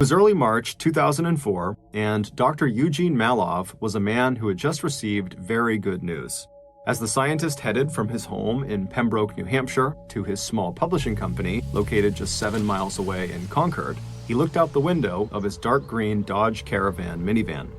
was early March 2004, and Dr. Eugene Malov was a man who had just received very good news. As the scientist headed from his home in Pembroke, New Hampshire, to his small publishing company located just 7 miles away in Concord, he looked out the window of his dark green Dodge Caravan minivan.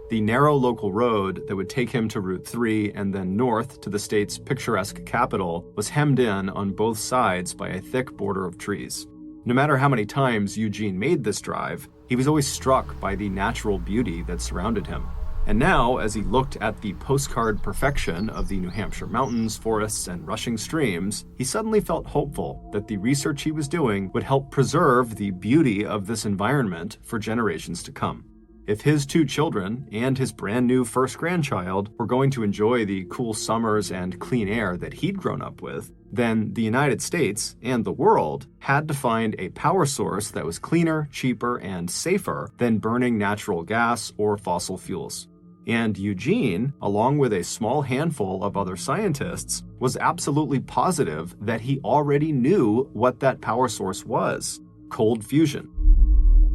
The narrow local road that would take him to Route 3 and then north to the state's picturesque capital was hemmed in on both sides by a thick border of trees. No matter how many times Eugene made this drive, he was always struck by the natural beauty that surrounded him. And now, as he looked at the postcard perfection of the New Hampshire mountains, forests, and rushing streams, he suddenly felt hopeful that the research he was doing would help preserve the beauty of this environment for generations to come. If his 2 children and his brand new first grandchild were going to enjoy the cool summers and clean air that he'd grown up with, then the United States and the world had to find a power source that was cleaner, cheaper, and safer than burning natural gas or fossil fuels. And Eugene, along with a small handful of other scientists, was absolutely positive that he already knew what that power source was: cold fusion.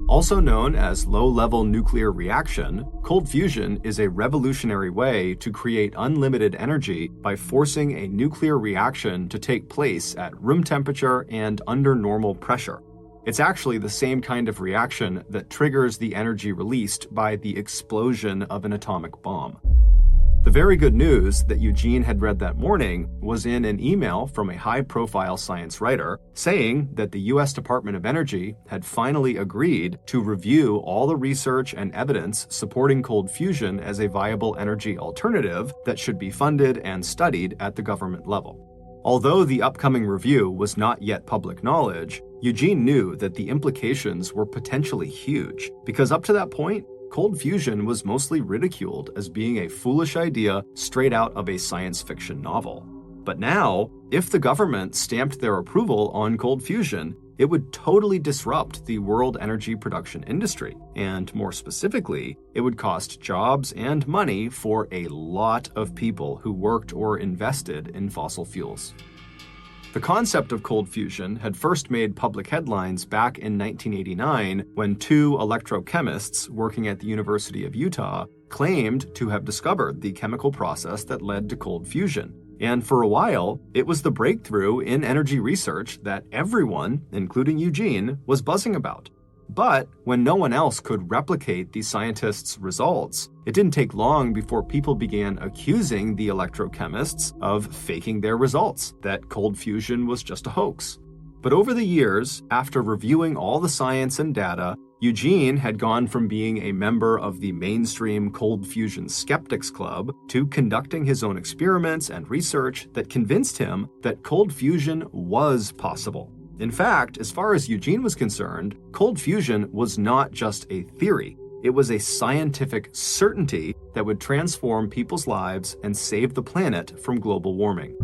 Also known as low-level nuclear reaction, cold fusion is a revolutionary way to create unlimited energy by forcing a nuclear reaction to take place at room temperature and under normal pressure. It's actually the same kind of reaction that triggers the energy released by the explosion of an atomic bomb. The very good news that Eugene had read that morning was in an email from a high-profile science writer saying that the U.S. Department of Energy had finally agreed to review all the research and evidence supporting cold fusion as a viable energy alternative that should be funded and studied at the government level. Although the upcoming review was not yet public knowledge, Eugene knew that the implications were potentially huge, because up to that point, cold fusion was mostly ridiculed as being a foolish idea straight out of a science fiction novel. But now, if the government stamped their approval on cold fusion, it would totally disrupt the world energy production industry. And more specifically, it would cost jobs and money for a lot of people who worked or invested in fossil fuels. The concept of cold fusion had first made public headlines back in 1989 when 2 electrochemists working at the University of Utah claimed to have discovered the chemical process that led to cold fusion. And for a while, it was the breakthrough in energy research that everyone, including Eugene, was buzzing about. But when no one else could replicate the scientists' results, it didn't take long before people began accusing the electrochemists of faking their results, that cold fusion was just a hoax. But over the years, after reviewing all the science and data, Eugene had gone from being a member of the mainstream cold fusion skeptics club to conducting his own experiments and research that convinced him that cold fusion was possible. In fact, as far as Eugene was concerned, cold fusion was not just a theory. It was a scientific certainty that would transform people's lives and save the planet from global warming.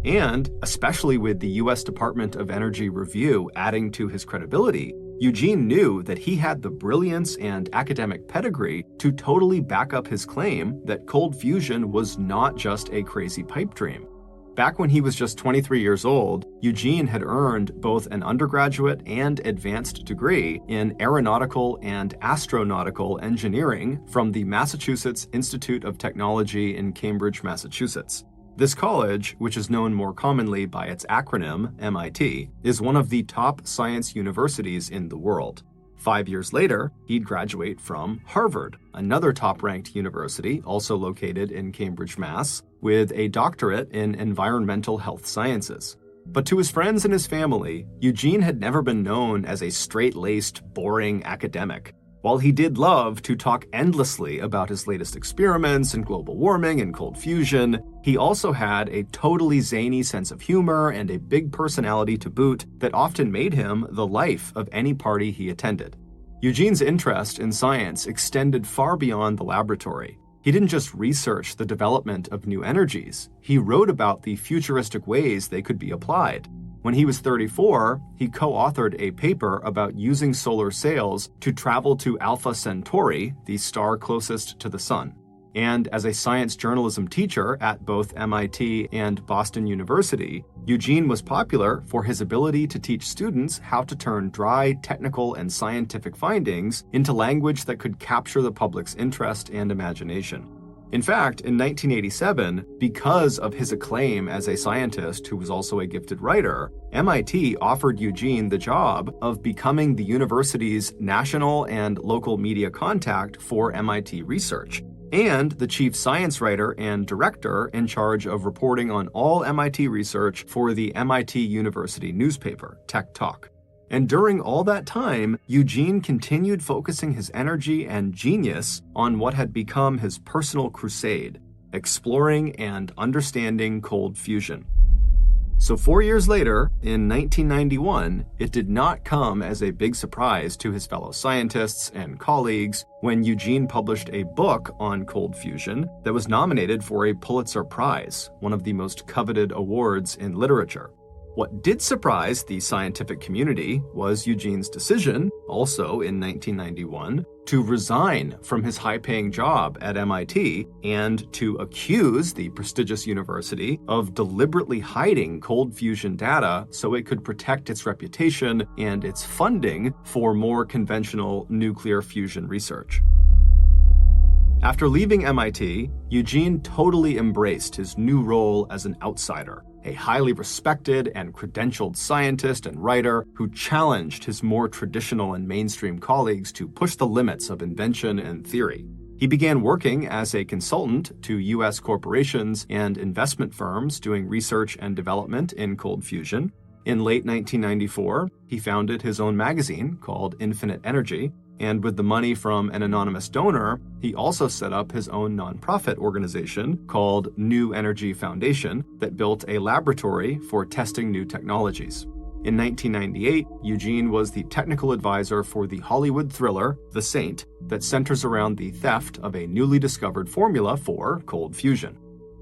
And, especially with the U.S. Department of Energy review adding to his credibility, Eugene knew that he had the brilliance and academic pedigree to totally back up his claim that cold fusion was not just a crazy pipe dream. Back when he was just 23 years old, Eugene had earned both an undergraduate and advanced degree in aeronautical and astronautical engineering from the Massachusetts Institute of Technology in Cambridge, Massachusetts. This college, which is known more commonly by its acronym, MIT, is one of the top science universities in the world. 5 years later, he'd graduate from Harvard, another top-ranked university also located in Cambridge, Mass., with a doctorate in environmental health sciences. But to his friends and his family, Eugene had never been known as a straight-laced, boring academic. While he did love to talk endlessly about his latest experiments in global warming and cold fusion, he also had a totally zany sense of humor and a big personality to boot that often made him the life of any party he attended. Eugene's interest in science extended far beyond the laboratory. He didn't just research the development of new energies, he wrote about the futuristic ways they could be applied. When he was 34, he co-authored a paper about using solar sails to travel to Alpha Centauri, the star closest to the sun. And as a science journalism teacher at both MIT and Boston University, Eugene was popular for his ability to teach students how to turn dry, technical, and scientific findings into language that could capture the public's interest and imagination. In fact, in 1987, because of his acclaim as a scientist who was also a gifted writer, MIT offered Eugene the job of becoming the university's national and local media contact for MIT research, and the chief science writer and director in charge of reporting on all MIT research for the MIT University newspaper, Tech Talk. And during all that time, Eugene continued focusing his energy and genius on what had become his personal crusade, exploring and understanding cold fusion. So 4 years later, in 1991, it did not come as a big surprise to his fellow scientists and colleagues when Eugene published a book on cold fusion that was nominated for a Pulitzer Prize, one of the most coveted awards in literature. What did surprise the scientific community was Eugene's decision, also in 1991, to resign from his high-paying job at MIT and to accuse the prestigious university of deliberately hiding cold fusion data so it could protect its reputation and its funding for more conventional nuclear fusion research. After leaving MIT, Eugene totally embraced his new role as an outsider, a highly respected and credentialed scientist and writer who challenged his more traditional and mainstream colleagues to push the limits of invention and theory. He began working as a consultant to U.S. corporations and investment firms doing research and development in cold fusion. In late 1994, he founded his own magazine called Infinite Energy, and with the money from an anonymous donor, he also set up his own nonprofit organization called New Energy Foundation that built a laboratory for testing new technologies. In 1998, Eugene was the technical advisor for the Hollywood thriller The Saint that centers around the theft of a newly discovered formula for cold fusion.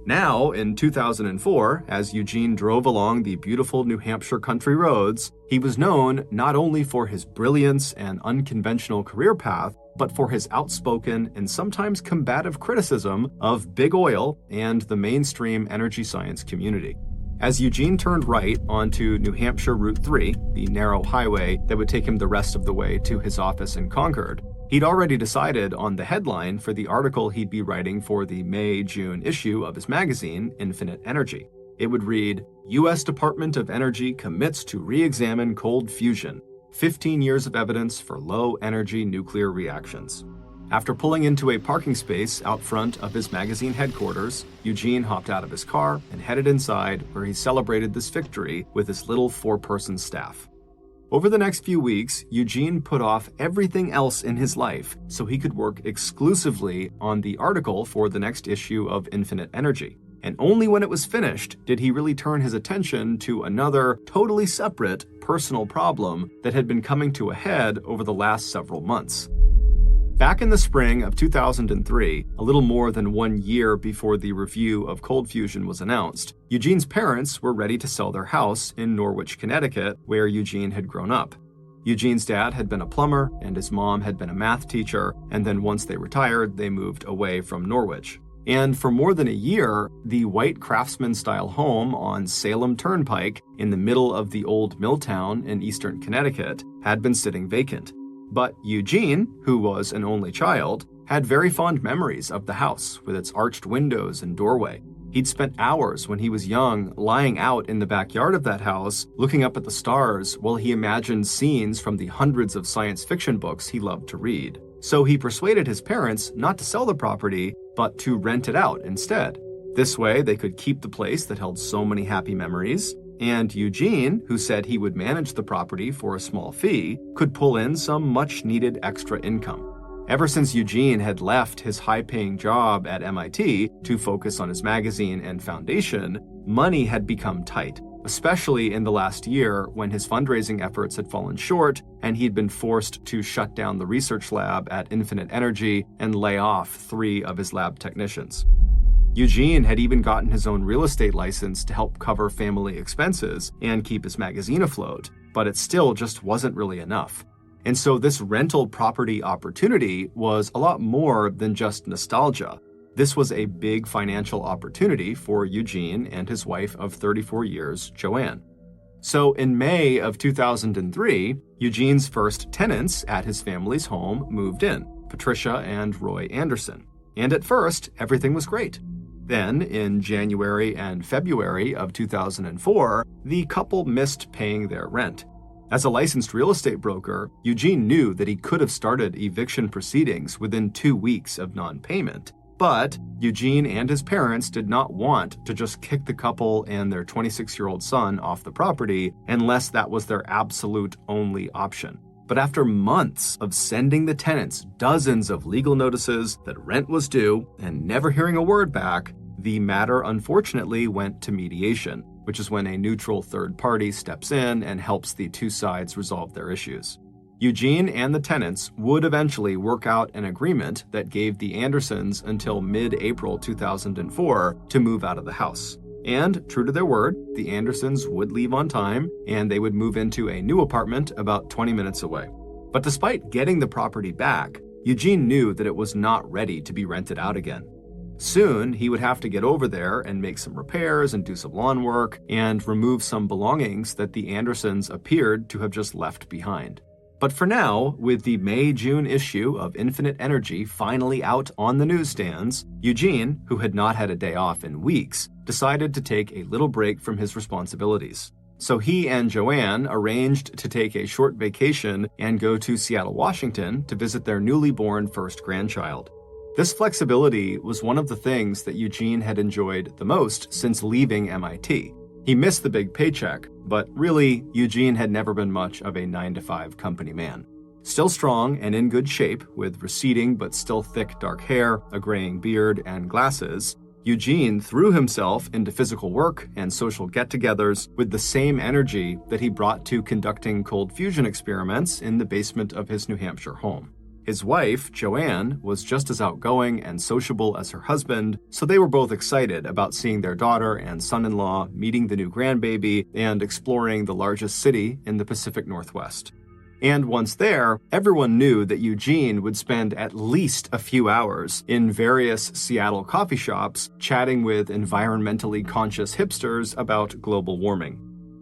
Now, in 2004, as Eugene drove along the beautiful New Hampshire country roads, he was known not only for his brilliance and unconventional career path, but for his outspoken and sometimes combative criticism of big oil and the mainstream energy science community. As Eugene turned right onto New Hampshire Route 3, the narrow highway that would take him the rest of the way to his office in Concord, he'd already decided on the headline for the article he'd be writing for the May-June issue of his magazine, Infinite Energy. It would read, U.S. Department of Energy commits to re-examine cold fusion, 15 years of evidence for low-energy nuclear reactions. After pulling into a parking space out front of his magazine headquarters, Eugene hopped out of his car and headed inside where he celebrated this victory with his little 4-person staff. Over the next few weeks, Eugene put off everything else in his life so he could work exclusively on the article for the next issue of Infinite Energy. And only when it was finished did he really turn his attention to another, totally separate, personal problem that had been coming to a head over the last several months. Back in the spring of 2003, a little more than 1 year before the review of cold fusion was announced, Eugene's parents were ready to sell their house in Norwich, Connecticut, where Eugene had grown up. Eugene's dad had been a plumber, and his mom had been a math teacher, and then once they retired, they moved away from Norwich. And for more than a year, the white craftsman-style home on Salem Turnpike in the middle of the old mill town in eastern Connecticut had been sitting vacant. But Eugene, who was an only child, had very fond memories of the house with its arched windows and doorway. He'd spent hours when he was young lying out in the backyard of that house, looking up at the stars while he imagined scenes from the hundreds of science fiction books he loved to read. So he persuaded his parents not to sell the property, but to rent it out instead. This way, they could keep the place that held so many happy memories, and Eugene, who said he would manage the property for a small fee, could pull in some much-needed extra income. Ever since Eugene had left his high-paying job at MIT to focus on his magazine and foundation, money had become tight, especially in the last year when his fundraising efforts had fallen short and he'd been forced to shut down the research lab at Infinite Energy and lay off 3 of his lab technicians. Eugene had even gotten his own real estate license to help cover family expenses and keep his magazine afloat, but it still just wasn't really enough. And so this rental property opportunity was a lot more than just nostalgia. This was a big financial opportunity for Eugene and his wife of 34 years, Joanne. So in May of 2003, Eugene's first tenants at his family's home moved in, Patricia and Roy Anderson. And at first, everything was great. Then, in January and February of 2004, the couple missed paying their rent. As a licensed real estate broker, Eugene knew that he could have started eviction proceedings within 2 weeks of non-payment. But Eugene and his parents did not want to just kick the couple and their 26-year-old son off the property unless that was their absolute only option. But after months of sending the tenants dozens of legal notices that rent was due and never hearing a word back, the matter unfortunately went to mediation, which is when a neutral third party steps in and helps the two sides resolve their issues. Eugene and the tenants would eventually work out an agreement that gave the Andersons until mid-April 2004 to move out of the house. And, true to their word, the Andersons would leave on time, and they would move into a new apartment about 20 minutes away. But despite getting the property back, Eugene knew that it was not ready to be rented out again. Soon, he would have to get over there and make some repairs and do some lawn work and remove some belongings that the Andersons appeared to have just left behind. But for now, with the May-June issue of Infinite Energy finally out on the newsstands, Eugene, who had not had a day off in weeks, decided to take a little break from his responsibilities. So he and Joanne arranged to take a short vacation and go to Seattle, Washington to visit their newly born first grandchild. This flexibility was one of the things that Eugene had enjoyed the most since leaving MIT. He missed the big paycheck, but really, Eugene had never been much of a 9-to-5 company man. Still strong and in good shape, with receding but still thick dark hair, a graying beard, and glasses, Eugene threw himself into physical work and social get-togethers with the same energy that he brought to conducting cold fusion experiments in the basement of his New Hampshire home. His wife, Joanne, was just as outgoing and sociable as her husband, so they were both excited about seeing their daughter and son-in-law, meeting the new grandbaby, and exploring the largest city in the Pacific Northwest. And once there, everyone knew that Eugene would spend at least a few hours in various Seattle coffee shops chatting with environmentally conscious hipsters about global warming.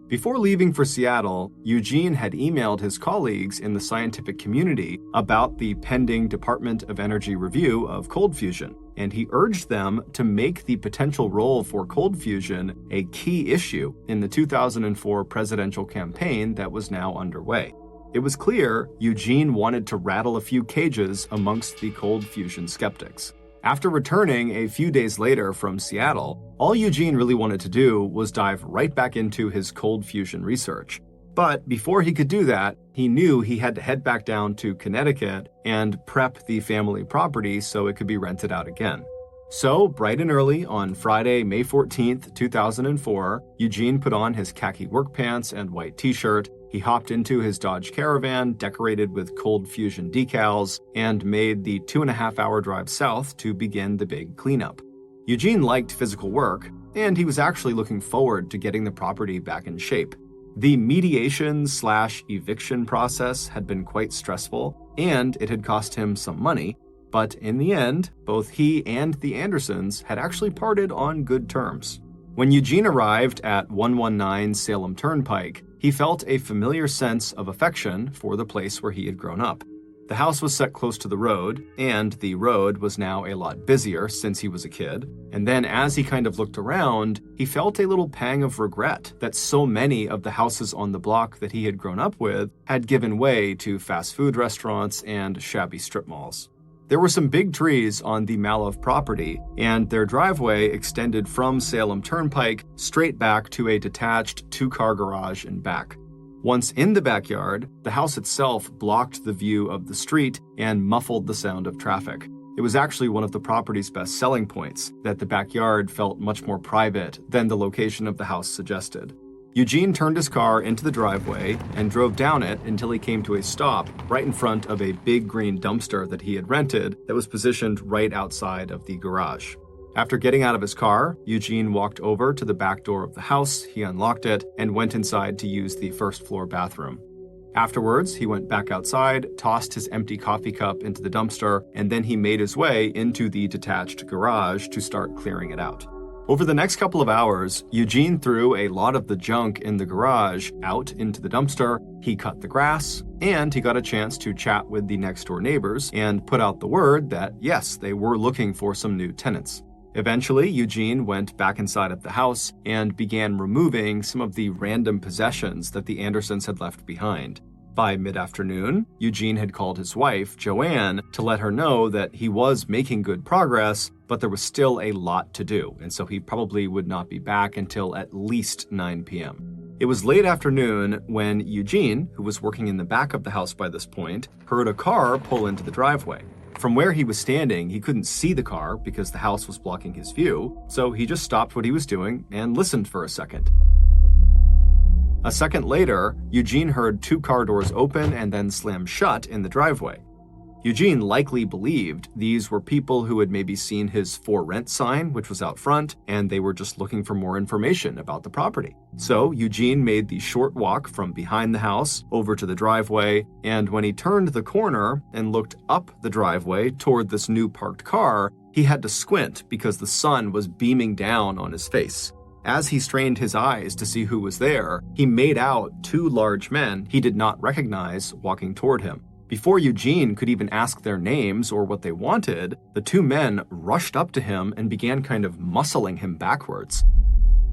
Before leaving for Seattle, Eugene had emailed his colleagues in the scientific community about the pending Department of Energy review of cold fusion, and he urged them to make the potential role for cold fusion a key issue in the 2004 presidential campaign that was now underway. It was clear Eugene wanted to rattle a few cages amongst the cold fusion skeptics. After returning a few days later from Seattle, all Eugene really wanted to do was dive right back into his cold fusion research. But before he could do that, he knew he had to head back down to Connecticut and prep the family property so it could be rented out again. So, bright and early on Friday, May 14th, 2004, Eugene put on his khaki work pants and white t-shirt. He hopped into his Dodge Caravan, decorated with cold fusion decals, and made the 2.5-hour drive south to begin the big cleanup. Eugene liked physical work, and he was actually looking forward to getting the property back in shape. The mediation/eviction process had been quite stressful, and it had cost him some money, but in the end, both he and the Andersons had actually parted on good terms. When Eugene arrived at 119 Salem Turnpike, he felt a familiar sense of affection for the place where he had grown up. The house was set close to the road, and the road was now a lot busier since he was a kid. And then as he kind of looked around, he felt a little pang of regret that so many of the houses on the block that he had grown up with had given way to fast food restaurants and shabby strip malls. There were some big trees on the Malov property, and their driveway extended from Salem Turnpike straight back to a detached 2-car garage in back. Once in the backyard, the house itself blocked the view of the street and muffled the sound of traffic. It was actually one of the property's best selling points, that the backyard felt much more private than the location of the house suggested. Eugene turned his car into the driveway and drove down it until he came to a stop right in front of a big green dumpster that he had rented that was positioned right outside of the garage. After getting out of his car, Eugene walked over to the back door of the house, he unlocked it, and went inside to use the first-floor bathroom. Afterwards, he went back outside, tossed his empty coffee cup into the dumpster, and then he made his way into the detached garage to start clearing it out. Over the next couple of hours, Eugene threw a lot of the junk in the garage out into the dumpster, he cut the grass, and he got a chance to chat with the next-door neighbors and put out the word that, yes, they were looking for some new tenants. Eventually, Eugene went back inside of the house and began removing some of the random possessions that the Andersons had left behind. By mid-afternoon, Eugene had called his wife, Joanne, to let her know that he was making good progress, but there was still a lot to do, and so he probably would not be back until at least 9 p.m. It was late afternoon when Eugene, who was working in the back of the house by this point, heard a car pull into the driveway. From where he was standing, he couldn't see the car because the house was blocking his view, so he just stopped what he was doing and listened for a second. A second later, Eugene heard 2 car doors open and then slam shut in the driveway. Eugene likely believed these were people who had maybe seen his for rent sign, which was out front, and they were just looking for more information about the property. So Eugene made the short walk from behind the house over to the driveway, and when he turned the corner and looked up the driveway toward this new parked car, he had to squint because the sun was beaming down on his face. As he strained his eyes to see who was there, he made out 2 large men he did not recognize walking toward him. Before Eugene could even ask their names or what they wanted, the 2 men rushed up to him and began kind of muscling him backwards.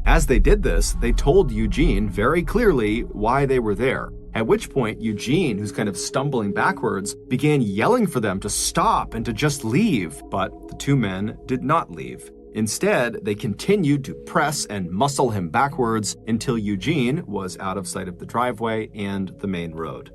As they did this, they told Eugene very clearly why they were there, at which point Eugene, who's kind of stumbling backwards, began yelling for them to stop and to just leave, but the 2 men did not leave. Instead, they continued to press and muscle him backwards until Eugene was out of sight of the driveway and the main road.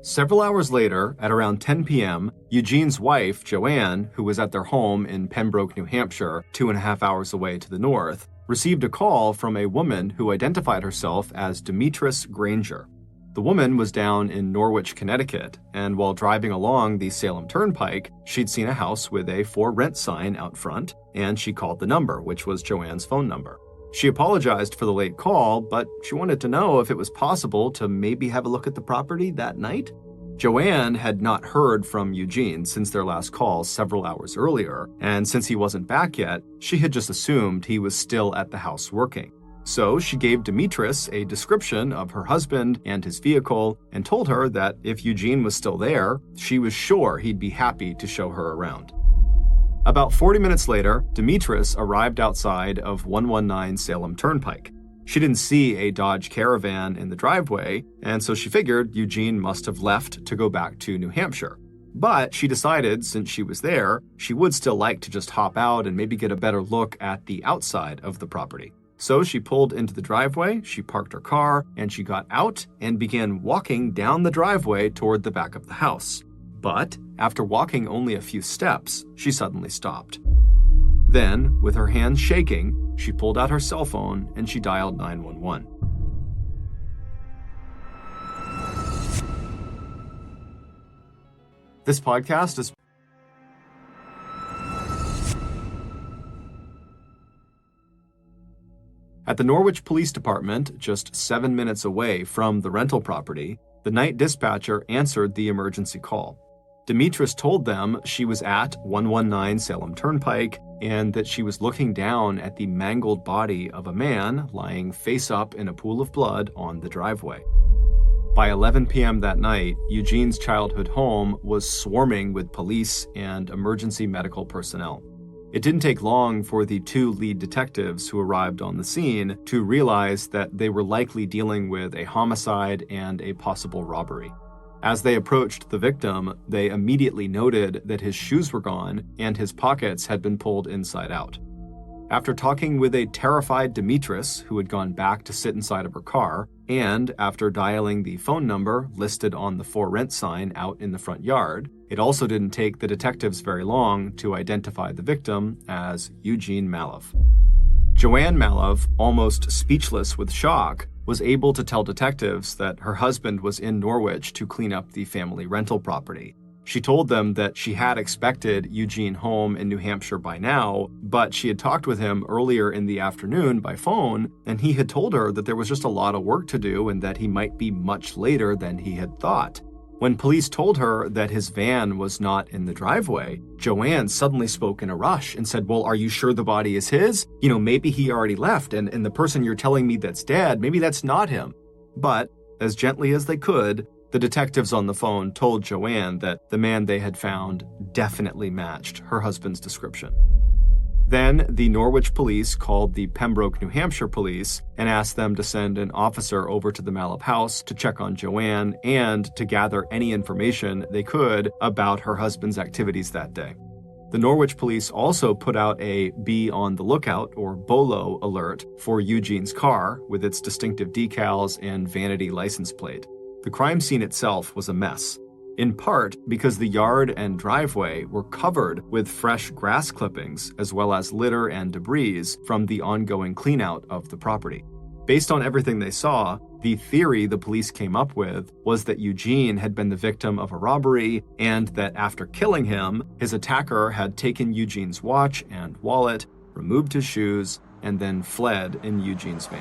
Several hours later, at around 10 p.m., Eugene's wife, Joanne, who was at their home in Pembroke, New Hampshire, 2.5 hours away to the north, received a call from a woman who identified herself as Demetrius Granger. The woman was down in Norwich, Connecticut, and while driving along the Salem Turnpike, she'd seen a house with a for rent sign out front, and she called the number, which was Joanne's phone number. She apologized for the late call, but she wanted to know if it was possible to maybe have a look at the property that night. Joanne had not heard from Eugene since their last call several hours earlier, and since he wasn't back yet, she had just assumed he was still at the house working. So she gave Demetrius a description of her husband and his vehicle and told her that if Eugene was still there, she was sure he'd be happy to show her around. About 40 minutes later, Demetrius arrived outside of 119 Salem Turnpike. She didn't see a Dodge Caravan in the driveway, and so she figured Eugene must have left to go back to New Hampshire. But she decided, since she was there, she would still like to just hop out and maybe get a better look at the outside of the property. So she pulled into the driveway, she parked her car, and she got out and began walking down the driveway toward the back of the house. But after walking only a few steps, she suddenly stopped. Then, with her hands shaking, she pulled out her cell phone and she dialed 911. This podcast is at the Norwich Police Department, just 7 minutes away from the rental property. The night dispatcher answered the emergency call. Demetrius told them she was at 119 Salem Turnpike and that she was looking down at the mangled body of a man lying face up in a pool of blood on the driveway. By 11 p.m. that night, Eugene's childhood home was swarming with police and emergency medical personnel. It didn't take long for the 2 lead detectives who arrived on the scene to realize that they were likely dealing with a homicide and a possible robbery. As they approached the victim, they immediately noted that his shoes were gone and his pockets had been pulled inside out. After talking with a terrified Demetrius, who had gone back to sit inside of her car, and after dialing the phone number listed on the for rent sign out in the front yard, it also didn't take the detectives very long to identify the victim as Eugene Malov. Joanne Malov, almost speechless with shock, was able to tell detectives that her husband was in Norwich to clean up the family rental property. She told them that she had expected Eugene home in New Hampshire by now, but she had talked with him earlier in the afternoon by phone, and he had told her that there was just a lot of work to do and that he might be much later than he had thought. When police told her that his van was not in the driveway, Joanne suddenly spoke in a rush and said, "Well, are you sure the body is his? Maybe he already left, and the person you're telling me that's dead, maybe that's not him." But, as gently as they could, the detectives on the phone told Joanne that the man they had found definitely matched her husband's description. Then, the Norwich police called the Pembroke, New Hampshire police and asked them to send an officer over to the Malov house to check on Joanne and to gather any information they could about her husband's activities that day. The Norwich police also put out a be on the lookout, or BOLO, alert for Eugene's car with its distinctive decals and vanity license plate. The crime scene itself was a mess, in part because the yard and driveway were covered with fresh grass clippings as well as litter and debris from the ongoing cleanout of the property. Based on everything they saw, the theory the police came up with was that Eugene had been the victim of a robbery and that after killing him, his attacker had taken Eugene's watch and wallet, removed his shoes, and then fled in Eugene's van.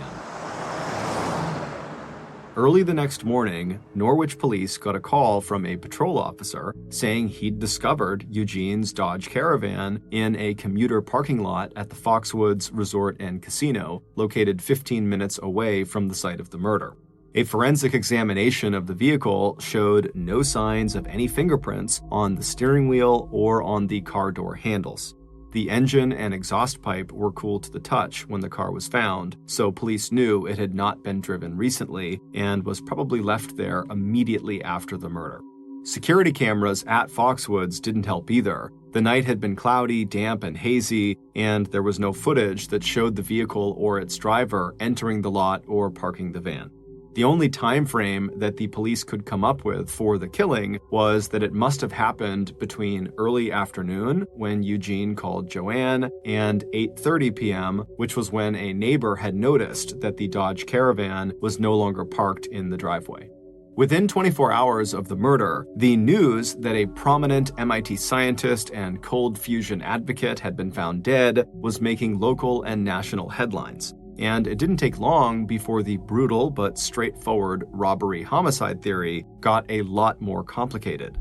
Early the next morning, Norwich police got a call from a patrol officer saying he'd discovered Eugene's Dodge Caravan in a commuter parking lot at the Foxwoods Resort and Casino, located 15 minutes away from the site of the murder. A forensic examination of the vehicle showed no signs of any fingerprints on the steering wheel or on the car door handles. The engine and exhaust pipe were cool to the touch when the car was found, so police knew it had not been driven recently and was probably left there immediately after the murder. Security cameras at Foxwoods didn't help either. The night had been cloudy, damp, and hazy, and there was no footage that showed the vehicle or its driver entering the lot or parking the van. The only time frame that the police could come up with for the killing was that it must have happened between early afternoon, when Eugene called Joanne, and 8:30 p.m., which was when a neighbor had noticed that the Dodge Caravan was no longer parked in the driveway. Within 24 hours of the murder, the news that a prominent MIT scientist and cold fusion advocate had been found dead was making local and national headlines. And it didn't take long before the brutal but straightforward robbery-homicide theory got a lot more complicated.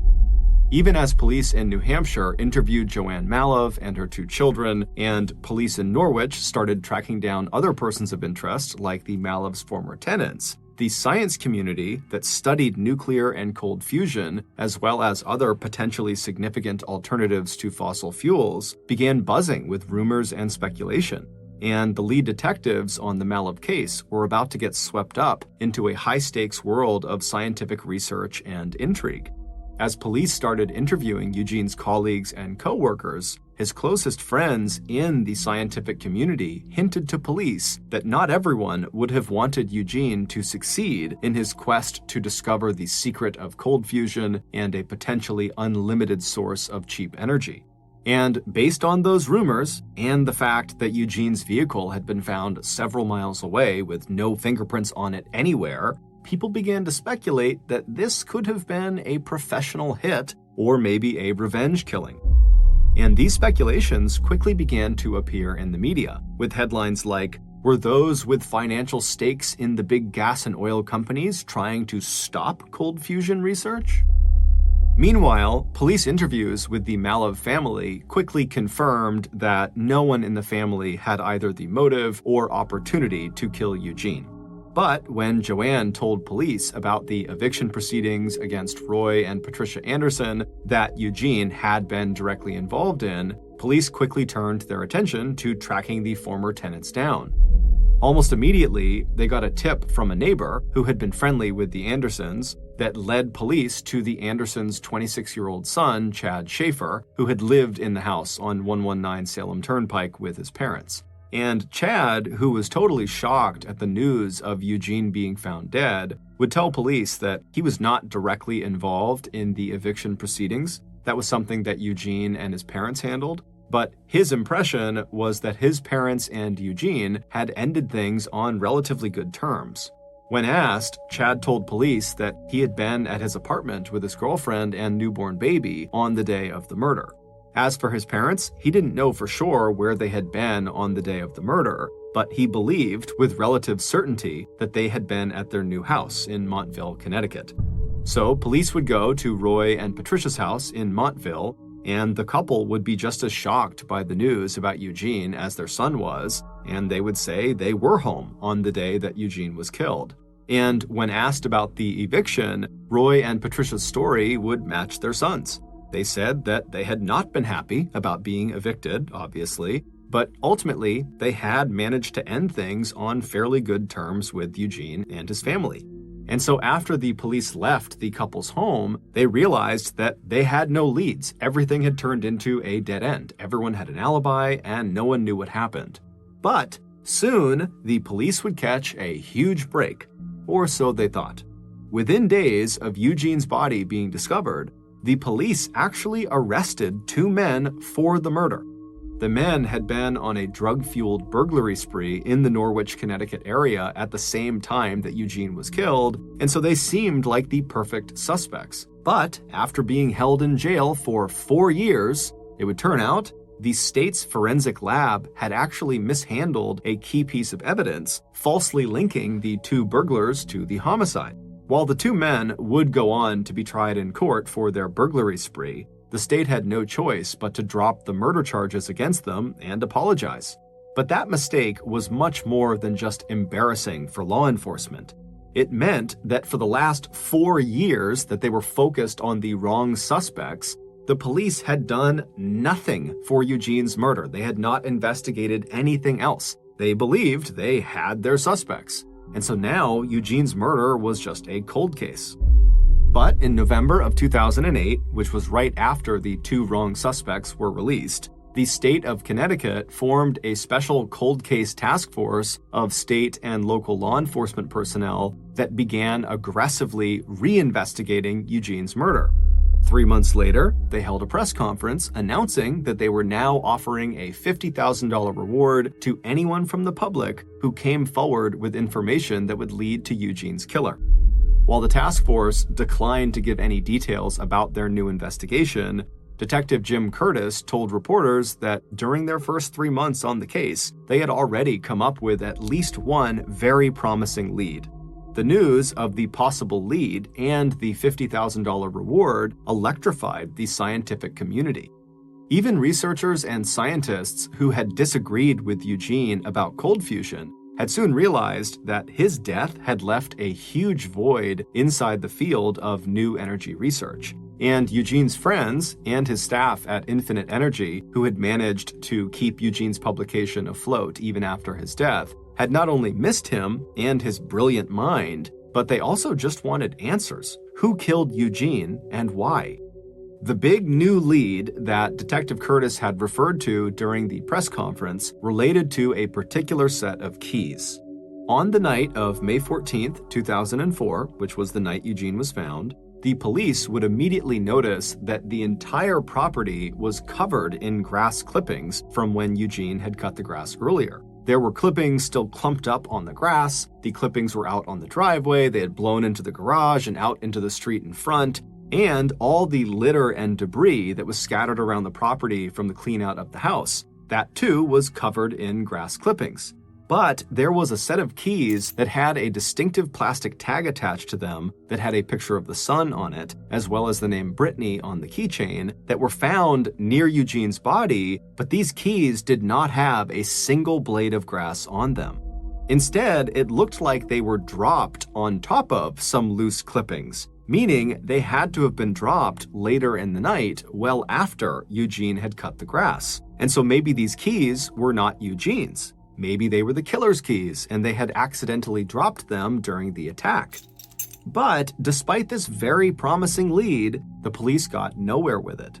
Even as police in New Hampshire interviewed Joanne Malov and her 2 children, and police in Norwich started tracking down other persons of interest, like the Malovs' former tenants, the science community that studied nuclear and cold fusion, as well as other potentially significant alternatives to fossil fuels, began buzzing with rumors and speculation. And the lead detectives on the Malov case were about to get swept up into a high-stakes world of scientific research and intrigue. As police started interviewing Eugene's colleagues and co-workers, his closest friends in the scientific community hinted to police that not everyone would have wanted Eugene to succeed in his quest to discover the secret of cold fusion and a potentially unlimited source of cheap energy. And based on those rumors, and the fact that Eugene's vehicle had been found several miles away with no fingerprints on it anywhere, people began to speculate that this could have been a professional hit or maybe a revenge killing. And these speculations quickly began to appear in the media, with headlines like, "Were those with financial stakes in the big gas and oil companies trying to stop cold fusion research?" Meanwhile, police interviews with the Malov family quickly confirmed that no one in the family had either the motive or opportunity to kill Eugene. But when Joanne told police about the eviction proceedings against Roy and Patricia Anderson that Eugene had been directly involved in, police quickly turned their attention to tracking the former tenants down. Almost immediately, they got a tip from a neighbor who had been friendly with the Andersons that led police to the Andersons' 26-year-old son, Chad Schaefer, who had lived in the house on 119 Salem Turnpike with his parents. And Chad, who was totally shocked at the news of Eugene being found dead, would tell police that he was not directly involved in the eviction proceedings. That was something that Eugene and his parents handled. But his impression was that his parents and Eugene had ended things on relatively good terms. When asked, Chad told police that he had been at his apartment with his girlfriend and newborn baby on the day of the murder. As for his parents, he didn't know for sure where they had been on the day of the murder, but he believed with relative certainty that they had been at their new house in Montville, Connecticut. So police would go to Roy and Patricia's house in Montville, and the couple would be just as shocked by the news about Eugene as their son was, and they would say they were home on the day that Eugene was killed. And when asked about the eviction, Roy and Patricia's story would match their son's. They said that they had not been happy about being evicted, obviously, but ultimately they had managed to end things on fairly good terms with Eugene and his family. And so after the police left the couple's home, they realized that they had no leads. Everything had turned into a dead end. Everyone had an alibi and no one knew what happened. But soon, the police would catch a huge break, or so they thought. Within days of Eugene's body being discovered, the police actually arrested 2 men for the murder. The men had been on a drug-fueled burglary spree in the Norwich, Connecticut area at the same time that Eugene was killed, and so they seemed like the perfect suspects. But after being held in jail for 4 years, it would turn out the state's forensic lab had actually mishandled a key piece of evidence, falsely linking the 2 burglars to the homicide. While the 2 men would go on to be tried in court for their burglary spree, the state had no choice but to drop the murder charges against them and apologize. But that mistake was much more than just embarrassing for law enforcement. It meant that for the last 4 years that they were focused on the wrong suspects, the police had done nothing for Eugene's murder. They had not investigated anything else. They believed they had their suspects. And so now Eugene's murder was just a cold case. But in November of 2008, which was right after the 2 wrong suspects were released, the state of Connecticut formed a special cold case task force of state and local law enforcement personnel that began aggressively reinvestigating Eugene's murder. 3 months later, they held a press conference announcing that they were now offering a $50,000 reward to anyone from the public who came forward with information that would lead to Eugene's killer. While the task force declined to give any details about their new investigation, Detective Jim Curtis told reporters that during their first 3 months on the case, they had already come up with at least one very promising lead. The news of the possible lead and the $50,000 reward electrified the scientific community. Even researchers and scientists who had disagreed with Eugene about cold fusion had soon realized that his death had left a huge void inside the field of new energy research. And Eugene's friends and his staff at Infinite Energy, who had managed to keep Eugene's publication afloat even after his death, had not only missed him and his brilliant mind, but they also just wanted answers. Who killed Eugene and why? The big new lead that Detective Curtis had referred to during the press conference related to a particular set of keys. On the night of May 14th, 2004, which was the night Eugene was found, the police would immediately notice that the entire property was covered in grass clippings from when Eugene had cut the grass earlier. There were clippings still clumped up on the grass, the clippings were out on the driveway, they had blown into the garage and out into the street in front, and all the litter and debris that was scattered around the property from the clean-out of the house. That too was covered in grass clippings. But there was a set of keys that had a distinctive plastic tag attached to them that had a picture of the sun on it, as well as the name Brittany on the keychain, that were found near Eugene's body, but these keys did not have a single blade of grass on them. Instead, it looked like they were dropped on top of some loose clippings, meaning they had to have been dropped later in the night, well after Eugene had cut the grass. And so maybe these keys were not Eugene's. Maybe they were the killer's keys, and they had accidentally dropped them during the attack. But despite this very promising lead, the police got nowhere with it.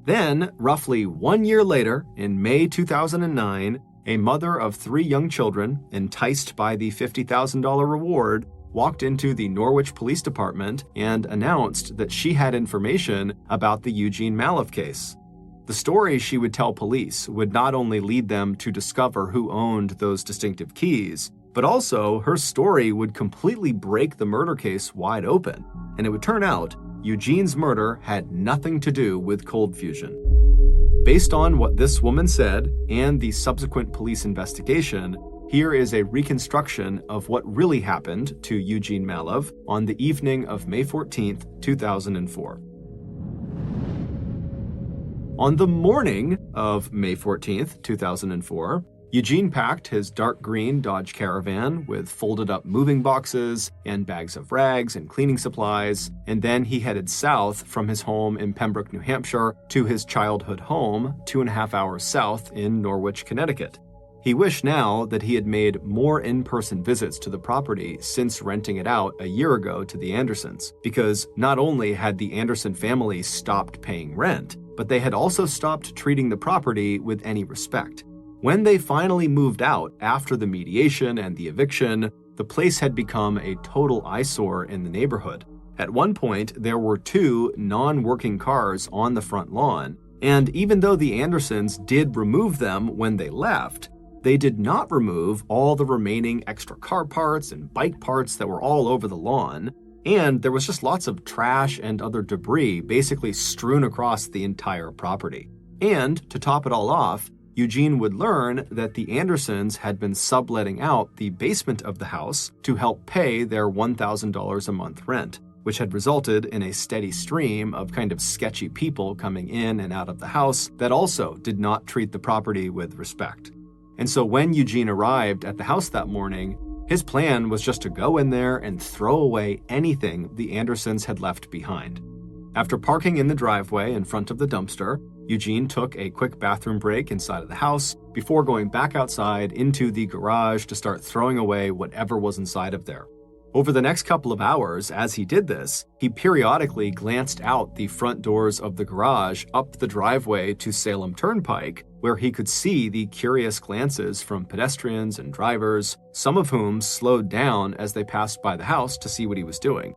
Then, roughly 1 year later, in May 2009, a mother of 3 young children, enticed by the $50,000 reward, walked into the Norwich Police Department and announced that she had information about the Eugene Mallove case. The story she would tell police would not only lead them to discover who owned those distinctive keys, But also, her story would completely break the murder case wide open, and it would turn out Eugene's murder had nothing to do with cold fusion. Based on what this woman said and the subsequent police investigation, here is a reconstruction of what really happened to Eugene Malov on the evening of May 14, 2004. On the morning of May 14, 2004, Eugene packed his dark green Dodge Caravan with folded up moving boxes and bags of rags and cleaning supplies, and then he headed south from his home in Pembroke, New Hampshire to his childhood home 2.5 hours south in Norwich, Connecticut. He wished now that he had made more in-person visits to the property since renting it out a year ago to the Andersons, because not only had the Anderson family stopped paying rent, but they had also stopped treating the property with any respect. When they finally moved out after the mediation and the eviction, the place had become a total eyesore in the neighborhood. At one point, there were 2 non-working cars on the front lawn, and even though the Andersons did remove them when they left, they did not remove all the remaining extra car parts and bike parts that were all over the lawn, and there was just lots of trash and other debris basically strewn across the entire property. And to top it all off, Eugene would learn that the Andersons had been subletting out the basement of the house to help pay their $1,000 a month rent, which had resulted in a steady stream of kind of sketchy people coming in and out of the house that also did not treat the property with respect. And so when Eugene arrived at the house that morning, his plan was just to go in there and throw away anything the Andersons had left behind. After parking in the driveway in front of the dumpster, Eugene took a quick bathroom break inside of the house before going back outside into the garage to start throwing away whatever was inside of there. Over the next couple of hours, as he did this, he periodically glanced out the front doors of the garage up the driveway to Salem Turnpike, where he could see the curious glances from pedestrians and drivers, some of whom slowed down as they passed by the house to see what he was doing.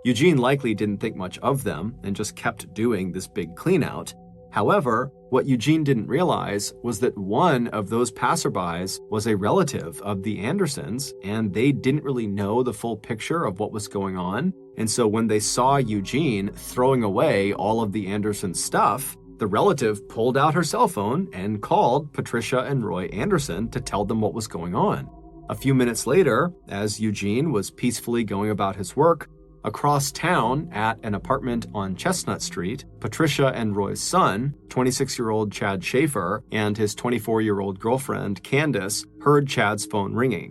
Eugene likely didn't think much of them and just kept doing this big cleanout. However, what Eugene didn't realize was that one of those passerbys was a relative of the Andersons, and they didn't really know the full picture of what was going on. And so when they saw Eugene throwing away all of the Andersons' stuff, the relative pulled out her cell phone and called Patricia and Roy Anderson to tell them what was going on. A few minutes later, as Eugene was peacefully going about his work, across town at an apartment on Chestnut Street, Patricia and Roy's son, 26-year-old Chad Schaefer, and his 24-year-old girlfriend, Candace, heard Chad's phone ringing.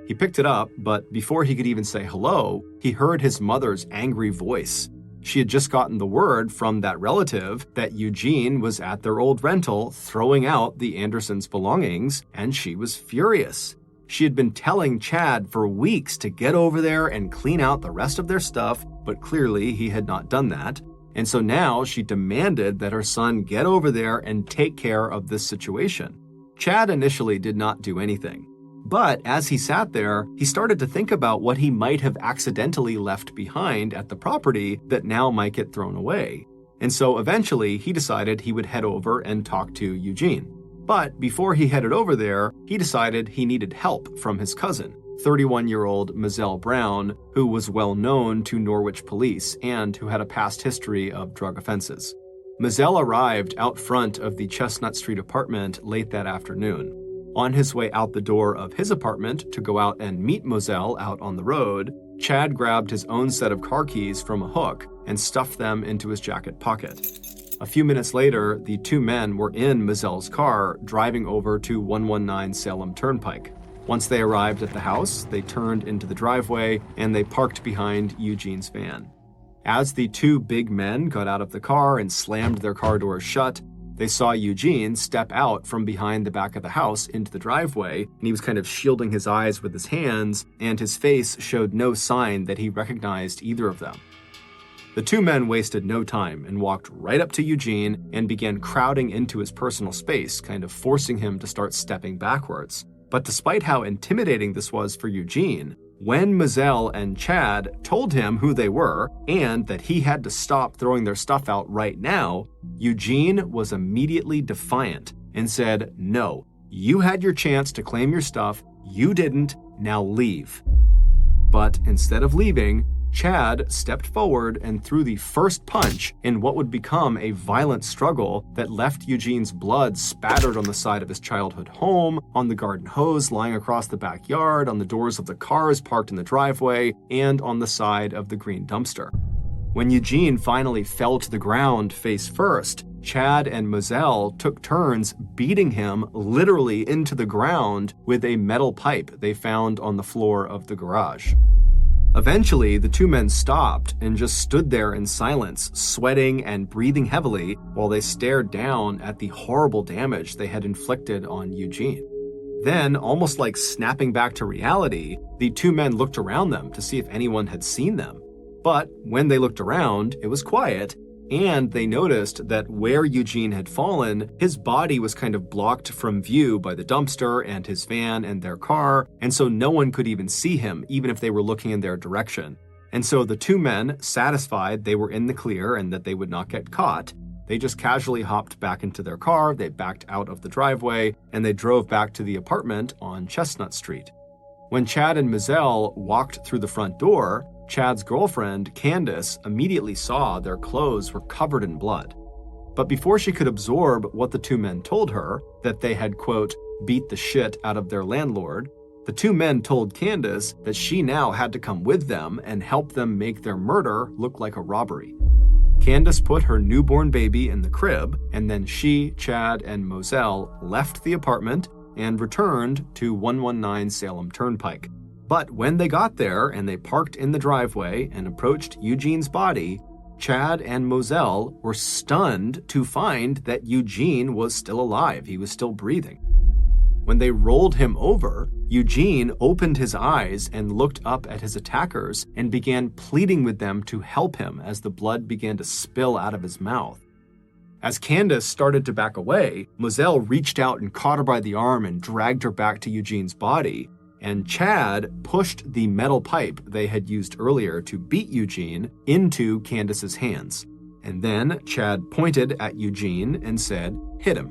He picked it up, but before he could even say hello, he heard his mother's angry voice. She had just gotten the word from that relative that Eugene was at their old rental throwing out the Andersons' belongings, and she was furious. She had been telling Chad for weeks to get over there and clean out the rest of their stuff, but clearly he had not done that. And so now she demanded that her son get over there and take care of this situation. Chad initially did not do anything. But as he sat there, he started to think about what he might have accidentally left behind at the property that now might get thrown away. And so eventually he decided he would head over and talk to Eugene. But before he headed over there, he decided he needed help from his cousin, 31-year-old Mizelle Brown, who was well known to Norwich police and who had a past history of drug offenses. Mizelle arrived out front of the Chestnut Street apartment late that afternoon. On his way out the door of his apartment to go out and meet Mizelle out on the road, Chad grabbed his own set of car keys from a hook and stuffed them into his jacket pocket. A few minutes later, the 2 men were in Mizelle's car driving over to 119 Salem Turnpike. Once they arrived at the house, they turned into the driveway and they parked behind Eugene's van. As the 2 big men got out of the car and slammed their car doors shut, they saw Eugene step out from behind the back of the house into the driveway, and he was kind of shielding his eyes with his hands, and his face showed no sign that he recognized either of them. The 2 men wasted no time and walked right up to Eugene and began crowding into his personal space, kind of forcing him to start stepping backwards. But despite how intimidating this was for Eugene, when Mizelle and Chad told him who they were and that he had to stop throwing their stuff out right now, Eugene was immediately defiant and said, "No, you had your chance to claim your stuff. "You didn't, now leave." But instead of leaving, Chad stepped forward and threw the first punch in what would become a violent struggle that left Eugene's blood spattered on the side of his childhood home, on the garden hose lying across the backyard, on the doors of the cars parked in the driveway, and on the side of the green dumpster. When Eugene finally fell to the ground face first, Chad and Moselle took turns beating him literally into the ground with a metal pipe they found on the floor of the garage. Eventually, the two men stopped and just stood there in silence, sweating and breathing heavily while they stared down at the horrible damage they had inflicted on Eugene. Then, almost like snapping back to reality, the two men looked around them to see if anyone had seen them. But when they looked around, it was quiet, and they noticed that where Eugene had fallen, his body was kind of blocked from view by the dumpster and his van and their car, and so no one could even see him, even if they were looking in their direction. And so the two men, satisfied they were in the clear and that they would not get caught, they just casually hopped back into their car, they backed out of the driveway, and they drove back to the apartment on Chestnut Street. When Chad and Moselle walked through the front door, Chad's girlfriend, Candace, immediately saw their clothes were covered in blood. But before she could absorb what the two men told her, that they had, quote, beat the shit out of their landlord, the two men told Candace that she now had to come with them and help them make their murder look like a robbery. Candace put her newborn baby in the crib, and then she, Chad, and Moselle left the apartment and returned to 119 Salem Turnpike. But when they got there and they parked in the driveway and approached Eugene's body, Chad and Moselle were stunned to find that Eugene was still alive. He was still breathing. When they rolled him over, Eugene opened his eyes and looked up at his attackers and began pleading with them to help him as the blood began to spill out of his mouth. As Candace started to back away, Moselle reached out and caught her by the arm and dragged her back to Eugene's body, and Chad pushed the metal pipe they had used earlier to beat Eugene into Candace's hands. And then Chad pointed at Eugene and said, "Hit him."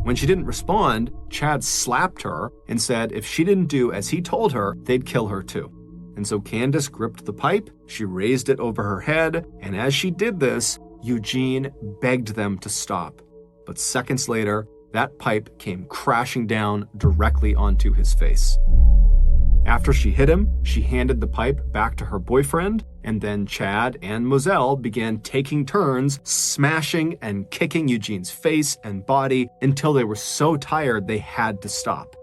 When she didn't respond, Chad slapped her and said if she didn't do as he told her, they'd kill her too. And so Candace gripped the pipe, she raised it over her head, and as she did this, Eugene begged them to stop. But seconds later, that pipe came crashing down directly onto his face. After she hit him, she handed the pipe back to her boyfriend, and then Chad and Moselle began taking turns smashing and kicking Eugene's face and body until they were so tired they had to stop.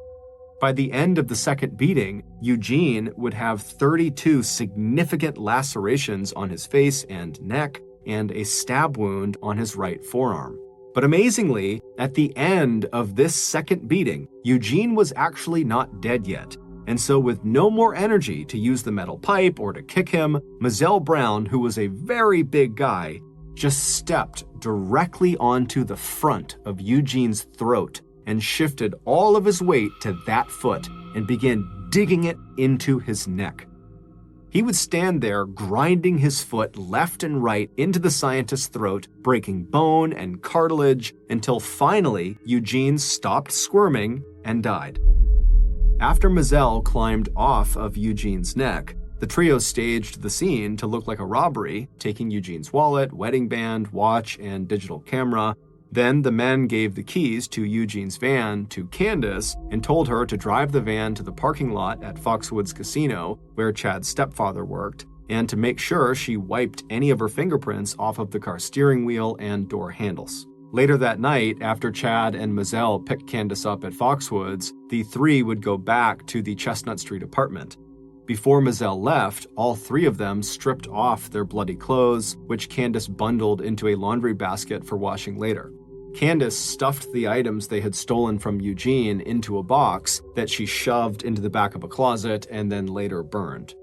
By the end of the second beating, Eugene would have 32 significant lacerations on his face and neck, and a stab wound on his right forearm. But amazingly, at the end of this second beating, Eugene was actually not dead yet. And so with no more energy to use the metal pipe or to kick him, Moselle Brown, who was a very big guy, just stepped directly onto the front of Eugene's throat and shifted all of his weight to that foot and began digging it into his neck. He would stand there grinding his foot left and right into the scientist's throat, breaking bone and cartilage until finally Eugene stopped squirming and died. After Moselle climbed off of Eugene's neck, the trio staged the scene to look like a robbery, taking Eugene's wallet, wedding band, watch, and digital camera. Then the men gave the keys to Eugene's van to Candace and told her to drive the van to the parking lot at Foxwoods Casino, where Chad's stepfather worked, and to make sure she wiped any of her fingerprints off of the car's steering wheel and door handles. Later that night, after Chad and Moselle picked Candace up at Foxwoods, the three would go back to the Chestnut Street apartment. Before Moselle left, all three of them stripped off their bloody clothes, which Candace bundled into a laundry basket for washing later. Candace stuffed the items they had stolen from Eugene into a box that she shoved into the back of a closet and then later burned.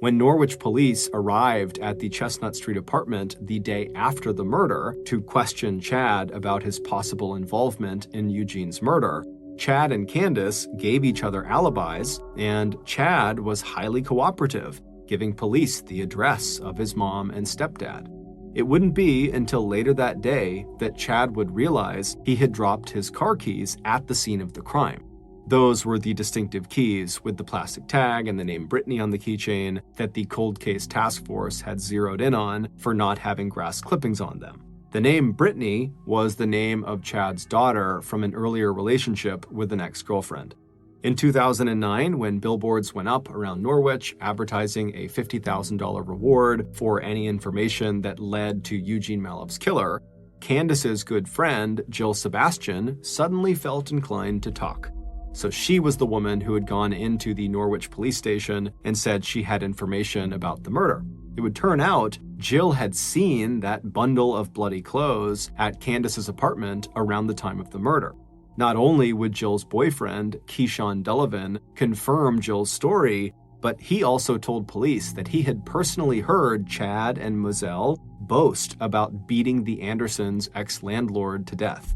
When Norwich police arrived at the Chestnut Street apartment the day after the murder to question Chad about his possible involvement in Eugene's murder, Chad and Candace gave each other alibis, and Chad was highly cooperative, giving police the address of his mom and stepdad. It wouldn't be until later that day that Chad would realize he had dropped his car keys at the scene of the crime. Those were the distinctive keys with the plastic tag and the name Brittany on the keychain that the cold case task force had zeroed in on for not having grass clippings on them. The name Brittany was the name of Chad's daughter from an earlier relationship with an ex-girlfriend. In 2009, when billboards went up around Norwich advertising a $50,000 reward for any information that led to Eugene Malov's killer, Candace's good friend, Jill Sebastian, suddenly felt inclined to talk. So she was the woman who had gone into the Norwich police station and said she had information about the murder. It would turn out Jill had seen that bundle of bloody clothes at Candace's apartment around the time of the murder. Not only would Jill's boyfriend, Keyshawn Delavan, confirm Jill's story, but he also told police that he had personally heard Chad and Moselle boast about beating the Andersons' ex-landlord to death.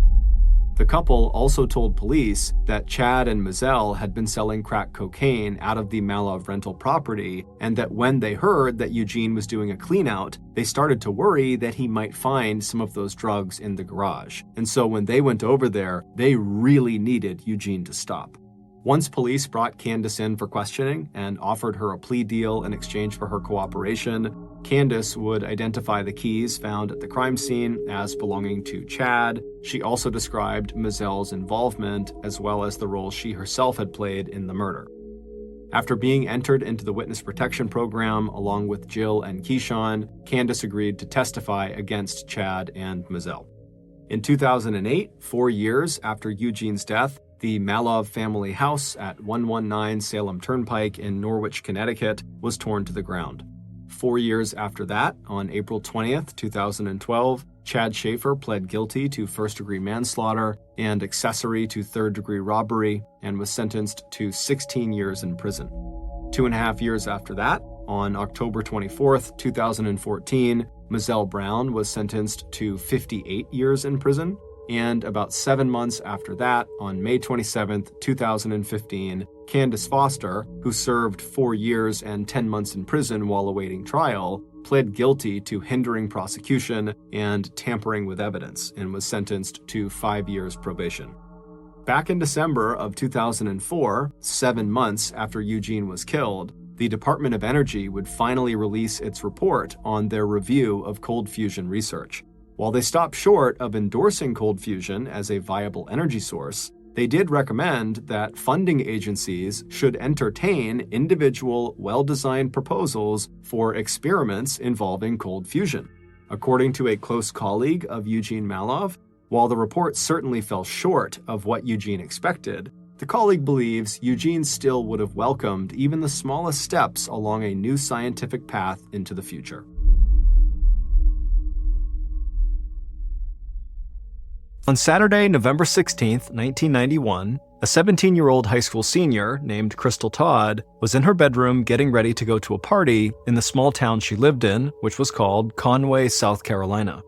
The couple also told police that Chad and Moselle had been selling crack cocaine out of the Malov rental property, and that when they heard that Eugene was doing a clean-out, they started to worry that he might find some of those drugs in the garage. And so when they went over there, they really needed Eugene to stop. Once police brought Candace in for questioning and offered her a plea deal in exchange for her cooperation, Candace would identify the keys found at the crime scene as belonging to Chad. She also described Moselle's involvement as well as the role she herself had played in the murder. After being entered into the witness protection program along with Jill and Keyshawn, Candace agreed to testify against Chad and Moselle. In 2008, 4 years after Eugene's death, the Malov family house at 119 Salem Turnpike in Norwich, Connecticut, was torn to the ground. 4 years after that, on April 20th, 2012, Chad Schaefer pled guilty to first-degree manslaughter and accessory to third-degree robbery and was sentenced to 16 years in prison. 2.5 years after that, on October 24th, 2014, Moselle Brown was sentenced to 58 years in prison. And about 7 months after that, on May 27, 2015, Candace Foster, who served 4 years and 10 months in prison while awaiting trial, pled guilty to hindering prosecution and tampering with evidence and was sentenced to 5 years probation. Back in December of 2004, 7 months after Eugene was killed, the Department of Energy would finally release its report on their review of cold fusion research. While they stopped short of endorsing cold fusion as a viable energy source, they did recommend that funding agencies should entertain individual, well-designed proposals for experiments involving cold fusion. According to a close colleague of Eugene Malov, while the report certainly fell short of what Eugene expected, the colleague believes Eugene still would have welcomed even the smallest steps along a new scientific path into the future. On Saturday, November 16, 1991, a 17-year-old high school senior named Crystal Todd was in her bedroom getting ready to go to a party in the small town she lived in, which was called Conway, South Carolina.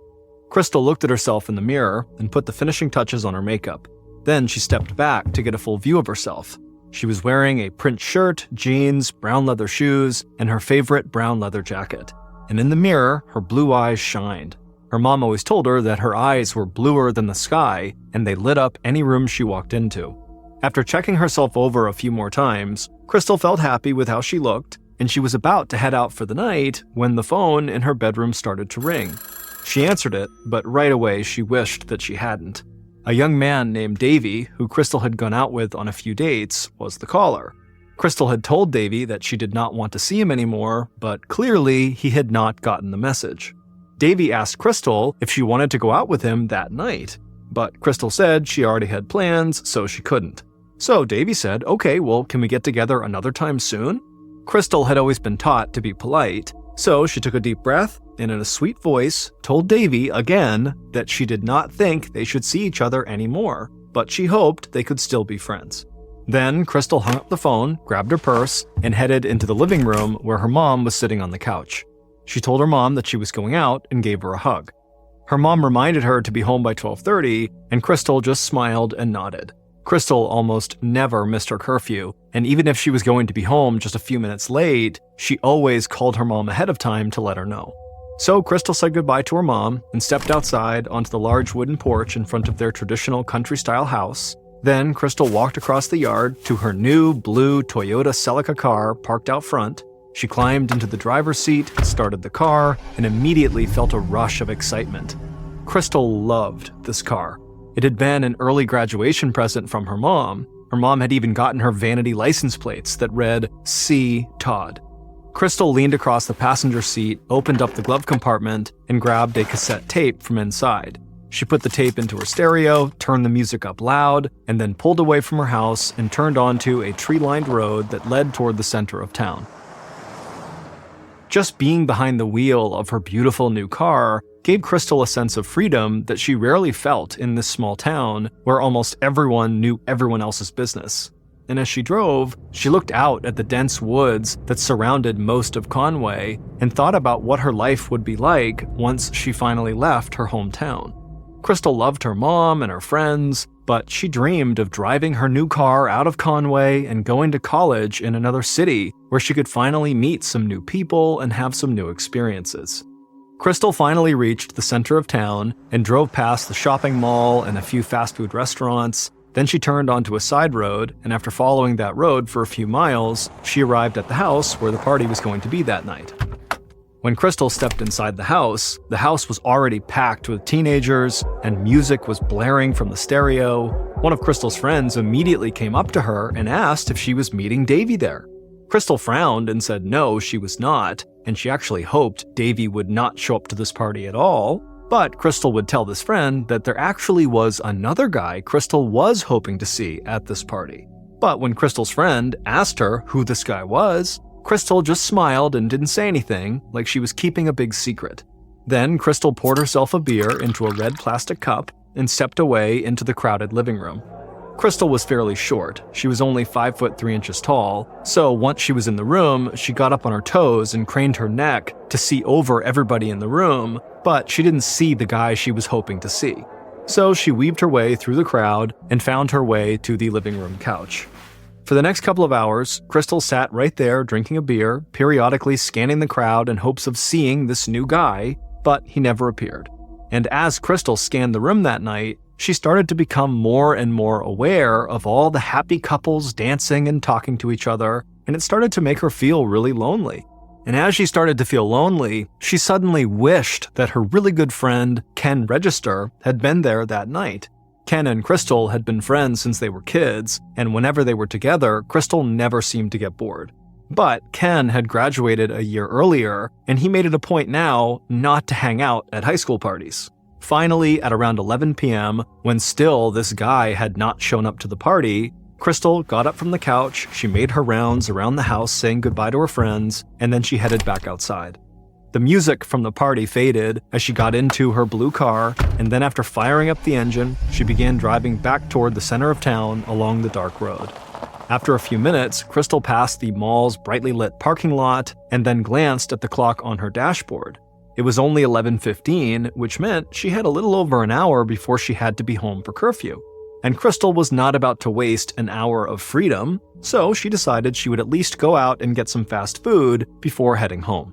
Crystal looked at herself in the mirror and put the finishing touches on her makeup. Then she stepped back to get a full view of herself. She was wearing a print shirt, jeans, brown leather shoes, and her favorite brown leather jacket. And in the mirror, her blue eyes shined. Her mom always told her that her eyes were bluer than the sky, and they lit up any room she walked into. After checking herself over a few more times, Crystal felt happy with how she looked, and she was about to head out for the night when the phone in her bedroom started to ring. She answered it, but right away she wished that she hadn't. A young man named Davey, who Crystal had gone out with on a few dates, was the caller. Crystal had told Davey that she did not want to see him anymore, but clearly he had not gotten the message. Davey asked Crystal if she wanted to go out with him that night, but Crystal said she already had plans, so she couldn't. So Davey said, "Okay, well, can we get together another time soon?" Crystal had always been taught to be polite, so she took a deep breath and in a sweet voice told Davey again that she did not think they should see each other anymore, but she hoped they could still be friends. Then Crystal hung up the phone, grabbed her purse, and headed into the living room where her mom was sitting on the couch. She told her mom that she was going out and gave her a hug. Her mom reminded her to be home by 12:30, and Crystal just smiled and nodded. Crystal almost never missed her curfew, and even if she was going to be home just a few minutes late, she always called her mom ahead of time to let her know. So Crystal said goodbye to her mom and stepped outside onto the large wooden porch in front of their traditional country-style house. Then Crystal walked across the yard to her new blue Toyota Celica car parked out front. She climbed into the driver's seat, started the car, and immediately felt a rush of excitement. Crystal loved this car. It had been an early graduation present from her mom. Her mom had even gotten her vanity license plates that read C. Todd. Crystal leaned across the passenger seat, opened up the glove compartment, and grabbed a cassette tape from inside. She put the tape into her stereo, turned the music up loud, and then pulled away from her house and turned onto a tree-lined road that led toward the center of town. Just being behind the wheel of her beautiful new car gave Crystal a sense of freedom that she rarely felt in this small town where almost everyone knew everyone else's business. And as she drove, she looked out at the dense woods that surrounded most of Conway and thought about what her life would be like once she finally left her hometown. Crystal loved her mom and her friends, but she dreamed of driving her new car out of Conway and going to college in another city where she could finally meet some new people and have some new experiences. Crystal finally reached the center of town and drove past the shopping mall and a few fast food restaurants. Then she turned onto a side road, and after following that road for a few miles, she arrived at the house where the party was going to be that night. When Crystal stepped inside the house was already packed with teenagers, and music was blaring from the stereo. One of Crystal's friends immediately came up to her and asked if she was meeting Davy there. Crystal frowned and said no, she was not, and she actually hoped Davy would not show up to this party at all. But Crystal would tell this friend that there actually was another guy Crystal was hoping to see at this party. But when Crystal's friend asked her who this guy was, Crystal just smiled and didn't say anything, like she was keeping a big secret. Then Crystal poured herself a beer into a red plastic cup and stepped away into the crowded living room. Crystal was fairly short. She was only 5'3" tall, so once she was in the room, she got up on her toes and craned her neck to see over everybody in the room, but she didn't see the guy she was hoping to see. So she weaved her way through the crowd and found her way to the living room couch. For the next couple of hours, Crystal sat right there drinking a beer, periodically scanning the crowd in hopes of seeing this new guy, but he never appeared. And as Crystal scanned the room that night, she started to become more and more aware of all the happy couples dancing and talking to each other, and it started to make her feel really lonely. And as she started to feel lonely, she suddenly wished that her really good friend, Ken Register, had been there that night. Ken and Crystal had been friends since they were kids, and whenever they were together, Crystal never seemed to get bored. But Ken had graduated a year earlier, and he made it a point now not to hang out at high school parties. Finally, at around 11 p.m., when still this guy had not shown up to the party, Crystal got up from the couch, she made her rounds around the house saying goodbye to her friends, and then she headed back outside. The music from the party faded as she got into her blue car, and then after firing up the engine, she began driving back toward the center of town along the dark road. After a few minutes, Crystal passed the mall's brightly lit parking lot and then glanced at the clock on her dashboard. It was only 11:15, which meant she had a little over an hour before she had to be home for curfew. And Crystal was not about to waste an hour of freedom, so she decided she would at least go out and get some fast food before heading home.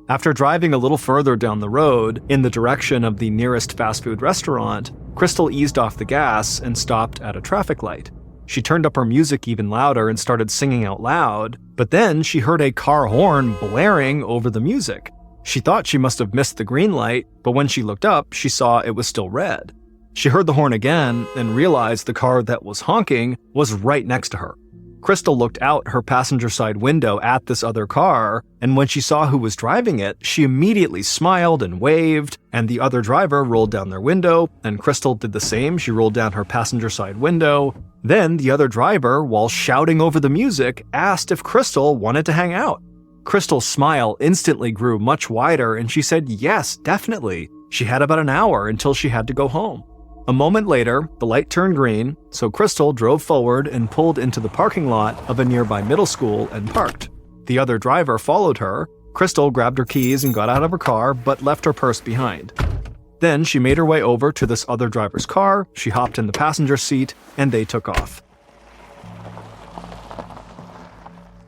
After driving a little further down the road, in the direction of the nearest fast food restaurant, Crystal eased off the gas and stopped at a traffic light. She turned up her music even louder and started singing out loud, but then she heard a car horn blaring over the music. She thought she must have missed the green light, but when she looked up, she saw it was still red. She heard the horn again and realized the car that was honking was right next to her. Crystal looked out her passenger side window at this other car, and when she saw who was driving it, she immediately smiled and waved, and the other driver rolled down their window, and Crystal did the same. She rolled down her passenger side window. Then the other driver, while shouting over the music, asked if Crystal wanted to hang out. Crystal's smile instantly grew much wider, and she said yes, definitely. She had about an hour until she had to go home. A moment later, the light turned green, so Crystal drove forward and pulled into the parking lot of a nearby middle school and parked. The other driver followed her. Crystal grabbed her keys and got out of her car, but left her purse behind. Then she made her way over to this other driver's car, she hopped in the passenger seat, and they took off.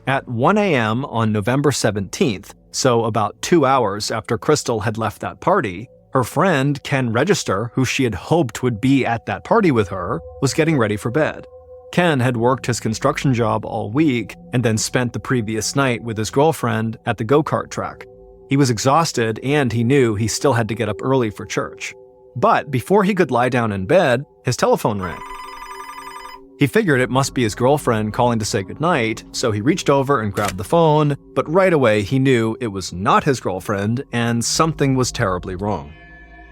At 1 a.m. on November 17th, so about 2 hours after Crystal had left that party, Her friend, Ken Register, who she had hoped would be at that party with her, was getting ready for bed. Ken had worked his construction job all week and then spent the previous night with his girlfriend at the go-kart track. He was exhausted and he knew he still had to get up early for church. But before he could lie down in bed, his telephone rang. He figured it must be his girlfriend calling to say goodnight, so he reached over and grabbed the phone, but right away he knew it was not his girlfriend and something was terribly wrong.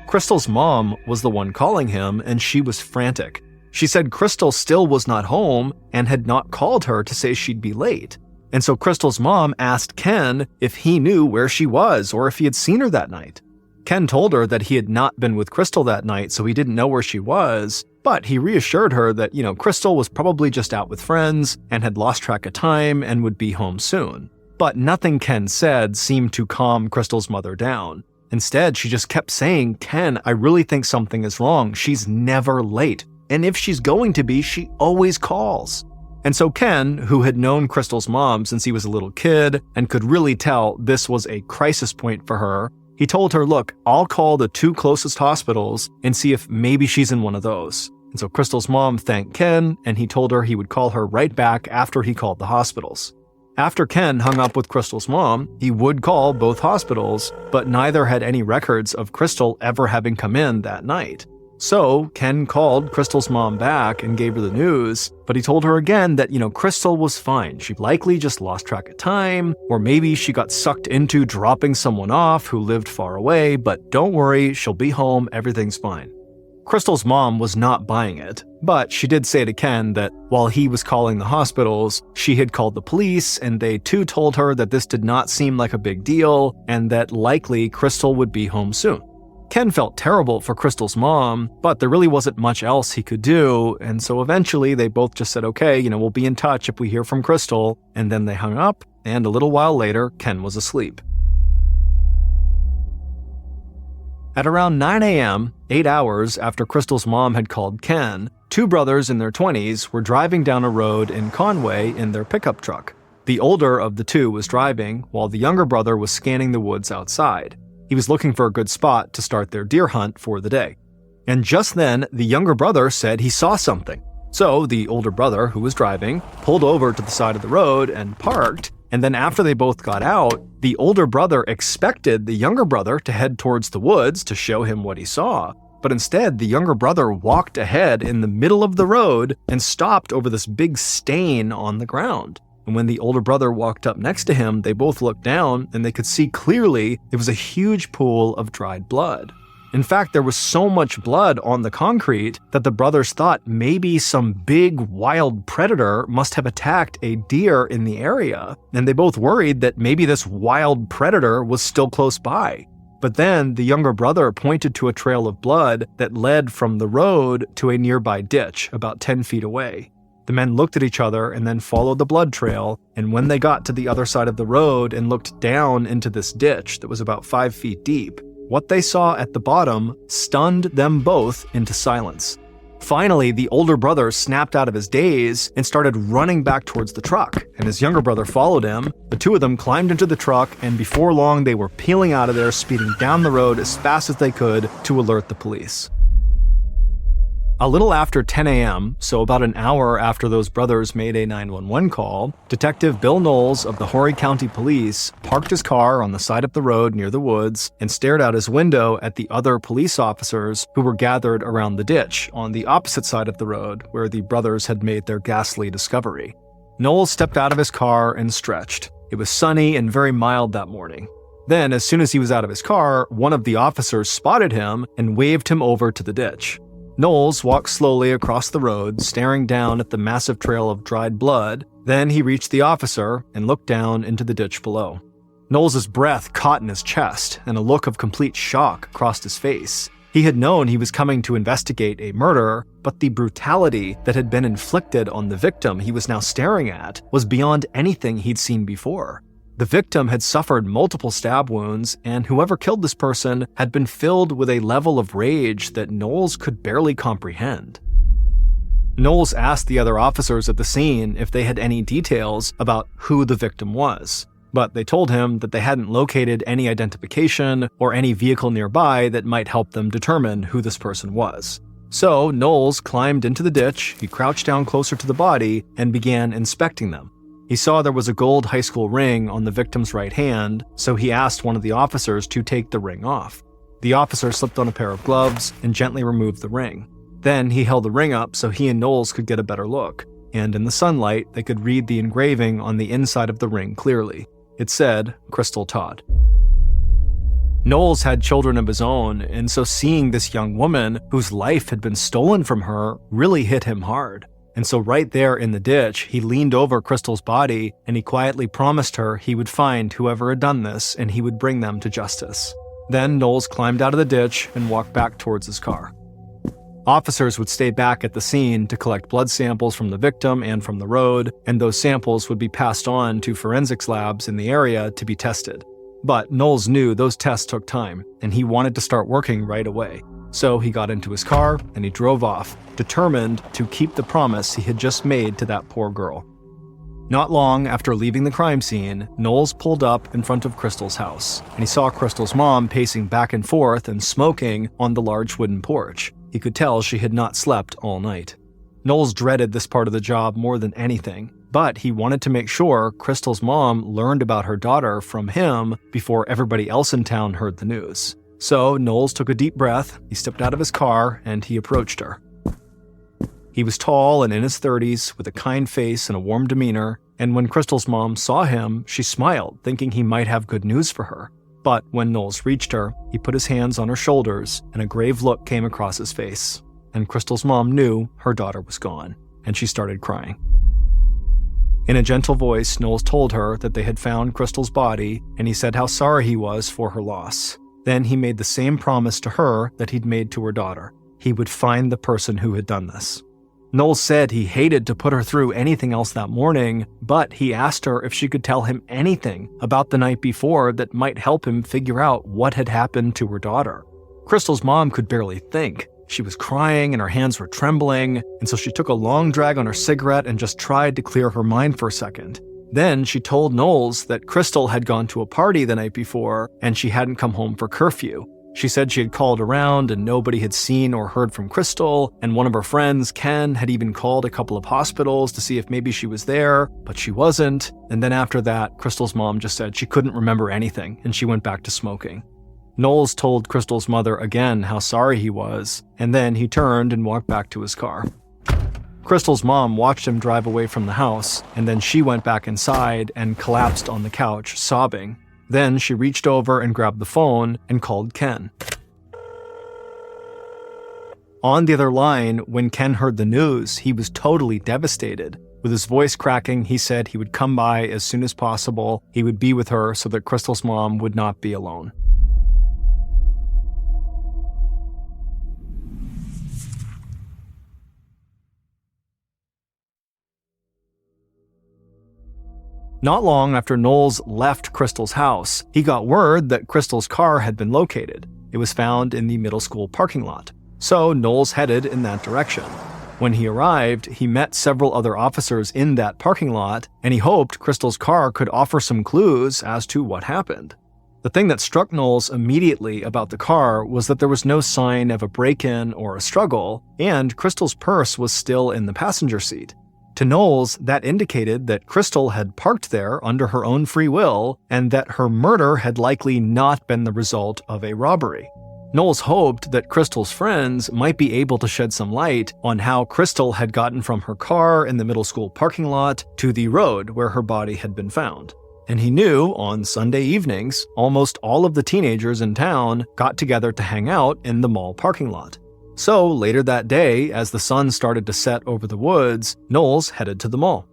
Crystal's mom was the one calling him and she was frantic. She said Crystal still was not home and had not called her to say she'd be late. And so Crystal's mom asked Ken if he knew where she was or if he had seen her that night. Ken told her that he had not been with Crystal that night, so he didn't know where she was, but he reassured her that, Crystal was probably just out with friends and had lost track of time and would be home soon. But nothing Ken said seemed to calm Crystal's mother down. Instead, she just kept saying, "Ken, I really think something is wrong. She's never late. And if she's going to be, she always calls." And so Ken, who had known Crystal's mom since he was a little kid and could really tell this was a crisis point for her, he told her, "Look, I'll call the 2 closest hospitals and see if maybe she's in one of those." And so Crystal's mom thanked Ken, and he told her he would call her right back after he called the hospitals. After Ken hung up with Crystal's mom, he would call both hospitals, but neither had any records of Crystal ever having come in that night. So Ken called Crystal's mom back and gave her the news, but he told her again that, Crystal was fine. She likely just lost track of time, or maybe she got sucked into dropping someone off who lived far away, but don't worry, she'll be home, everything's fine. Crystal's mom was not buying it, but she did say to Ken that while he was calling the hospitals, she had called the police and they too told her that this did not seem like a big deal and that likely Crystal would be home soon. Ken felt terrible for Crystal's mom, but there really wasn't much else he could do, and so eventually they both just said, "Okay, we'll be in touch if we hear from Crystal," and then they hung up, and a little while later, Ken was asleep. At around 9 a.m., 8 hours after Crystal's mom had called Ken, 2 brothers in their 20s were driving down a road in Conway in their pickup truck. The older of the 2 was driving, while the younger brother was scanning the woods outside. He was looking for a good spot to start their deer hunt for the day. And just then, the younger brother said he saw something. So the older brother, who was driving, pulled over to the side of the road and parked, and then after they both got out, the older brother expected the younger brother to head towards the woods to show him what he saw. But instead, the younger brother walked ahead in the middle of the road and stopped over this big stain on the ground. And when the older brother walked up next to him, they both looked down and they could see clearly it was a huge pool of dried blood. In fact, there was so much blood on the concrete that the brothers thought maybe some big wild predator must have attacked a deer in the area, and they both worried that maybe this wild predator was still close by. But then the younger brother pointed to a trail of blood that led from the road to a nearby ditch about 10 feet away. The men looked at each other and then followed the blood trail, and when they got to the other side of the road and looked down into this ditch that was about 5 feet deep, what they saw at the bottom stunned them both into silence. Finally, the older brother snapped out of his daze and started running back towards the truck, and his younger brother followed him. The 2 of them climbed into the truck, and before long they were peeling out of there, speeding down the road as fast as they could to alert the police. A little after 10 a.m., so about an hour after those brothers made a 911 call, Detective Bill Knowles of the Horry County Police parked his car on the side of the road near the woods and stared out his window at the other police officers who were gathered around the ditch on the opposite side of the road where the brothers had made their ghastly discovery. Knowles stepped out of his car and stretched. It was sunny and very mild that morning. Then, as soon as he was out of his car, one of the officers spotted him and waved him over to the ditch. Knowles walked slowly across the road, staring down at the massive trail of dried blood. Then he reached the officer and looked down into the ditch below. Knowles' breath caught in his chest, and a look of complete shock crossed his face. He had known he was coming to investigate a murder, but the brutality that had been inflicted on the victim he was now staring at was beyond anything he'd seen before. The victim had suffered multiple stab wounds, and whoever killed this person had been filled with a level of rage that Knowles could barely comprehend. Knowles asked the other officers at the scene if they had any details about who the victim was. but they told him that they hadn't located any identification or any vehicle nearby that might help them determine who this person was. So Knowles climbed into the ditch, he crouched down closer to the body, and began inspecting them. He saw there was a gold high school ring on the victim's right hand, so he asked one of the officers to take the ring off. The officer slipped on a pair of gloves and gently removed the ring. Then he held the ring up so he and Knowles could get a better look, and in the sunlight they could read the engraving on the inside of the ring clearly. It said, Crystal Todd. Knowles had children of his own, and so seeing this young woman whose life had been stolen from her really hit him hard. And so right there in the ditch, he leaned over Crystal's body and he quietly promised her he would find whoever had done this and he would bring them to justice. Then Knowles climbed out of the ditch and walked back towards his car. Officers would stay back at the scene to collect blood samples from the victim and from the road, and those samples would be passed on to forensics labs in the area to be tested. But Knowles knew those tests took time, and he wanted to start working right away. So he got into his car and he drove off, determined to keep the promise he had just made to that poor girl. Not long after leaving the crime scene, Knowles pulled up in front of Crystal's house, and he saw Crystal's mom pacing back and forth and smoking on the large wooden porch. He could tell she had not slept all night. Knowles dreaded this part of the job more than anything, but he wanted to make sure Crystal's mom learned about her daughter from him before everybody else in town heard the news. So Knowles took a deep breath, he stepped out of his car, and he approached her. He was tall and in his 30s, with a kind face and a warm demeanor, and when Crystal's mom saw him, she smiled, thinking he might have good news for her. But when Knowles reached her, he put his hands on her shoulders, and a grave look came across his face. And Crystal's mom knew her daughter was gone, and she started crying. In a gentle voice, Knowles told her that they had found Crystal's body, and he said how sorry he was for her loss. Then he made the same promise to her that he'd made to her daughter. He would find the person who had done this. Knowles said he hated to put her through anything else that morning, but he asked her if she could tell him anything about the night before that might help him figure out what had happened to her daughter. Crystal's mom could barely think. She was crying and her hands were trembling, and so she took a long drag on her cigarette and just tried to clear her mind for a second. Then she told Knowles that Crystal had gone to a party the night before and she hadn't come home for curfew. She said she had called around and nobody had seen or heard from Crystal, and one of her friends, Ken, had even called a couple of hospitals to see if maybe she was there, but she wasn't. And then after that, Crystal's mom just said she couldn't remember anything and she went back to smoking. Knowles told Crystal's mother again how sorry he was, and then he turned and walked back to his car. Crystal's mom watched him drive away from the house, and then she went back inside and collapsed on the couch, sobbing. Then she reached over and grabbed the phone and called Ken. On the other line, when Ken heard the news, he was totally devastated. With his voice cracking, he said he would come by as soon as possible. He would be with her so that Crystal's mom would not be alone. Not long after Knowles left Crystal's house, he got word that Crystal's car had been located. It was found in the middle school parking lot. So Knowles headed in that direction. When he arrived, he met several other officers in that parking lot, and he hoped Crystal's car could offer some clues as to what happened. The thing that struck Knowles immediately about the car was that there was no sign of a break-in or a struggle, and Crystal's purse was still in the passenger seat. To Knowles, that indicated that Crystal had parked there under her own free will, and that her murder had likely not been the result of a robbery. Knowles hoped that Crystal's friends might be able to shed some light on how Crystal had gotten from her car in the middle school parking lot to the road where her body had been found. And he knew on Sunday evenings, almost all of the teenagers in town got together to hang out in the mall parking lot. So later that day, as the sun started to set over the woods, Knowles headed to the mall.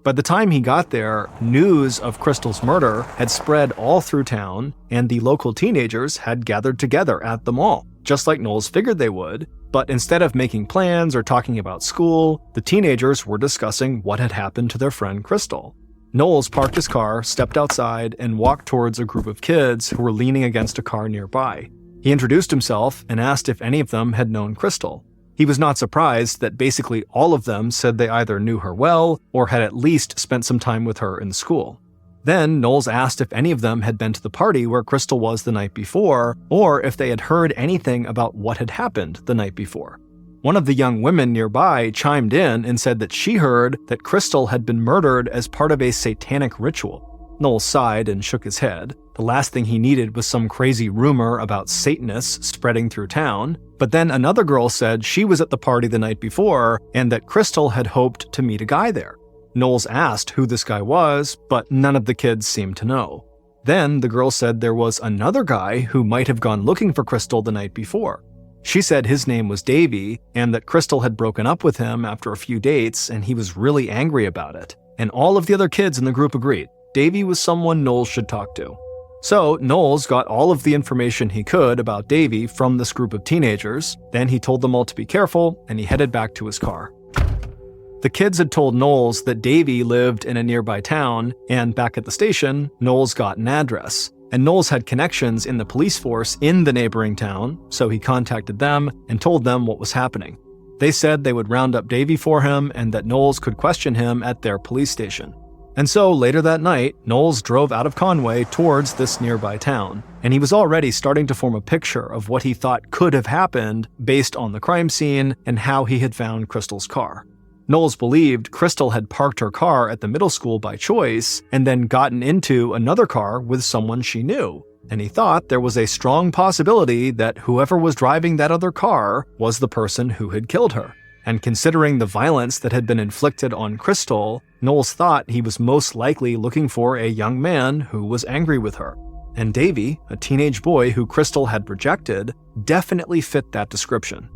By the time he got there, news of Crystal's murder had spread all through town, and the local teenagers had gathered together at the mall, just like Knowles figured they would. But instead of making plans or talking about school, the teenagers were discussing what had happened to their friend Crystal. Knowles parked his car, stepped outside, and walked towards a group of kids who were leaning against a car nearby. He introduced himself and asked if any of them had known Crystal. He was not surprised that basically all of them said they either knew her well or had at least spent some time with her in school. Then Knowles asked if any of them had been to the party where Crystal was the night before, or if they had heard anything about what had happened the night before. One of the young women nearby chimed in and said that she heard that Crystal had been murdered as part of a satanic ritual. Knowles sighed and shook his head. The last thing he needed was some crazy rumor about Satanists spreading through town. But then another girl said she was at the party the night before and that Crystal had hoped to meet a guy there. Knowles asked who this guy was, but none of the kids seemed to know. Then the girl said there was another guy who might have gone looking for Crystal the night before. She said his name was Davy and that Crystal had broken up with him after a few dates and he was really angry about it. And all of the other kids in the group agreed. Davy was someone Knowles should talk to. So Knowles got all of the information he could about Davy from this group of teenagers. Then he told them all to be careful and he headed back to his car. The kids had told Knowles that Davy lived in a nearby town, and back at the station, Knowles got an address. And Knowles had connections in the police force in the neighboring town, so he contacted them and told them what was happening. They said they would round up Davy for him and that Knowles could question him at their police station. And so later that night, Knowles drove out of Conway towards this nearby town, and he was already starting to form a picture of what he thought could have happened based on the crime scene and how he had found Crystal's car. Knowles believed Crystal had parked her car at the middle school by choice and then gotten into another car with someone she knew, and he thought there was a strong possibility that whoever was driving that other car was the person who had killed her. And considering the violence that had been inflicted on Crystal, Knowles thought he was most likely looking for a young man who was angry with her. And Davy, a teenage boy who Crystal had rejected, definitely fit that description.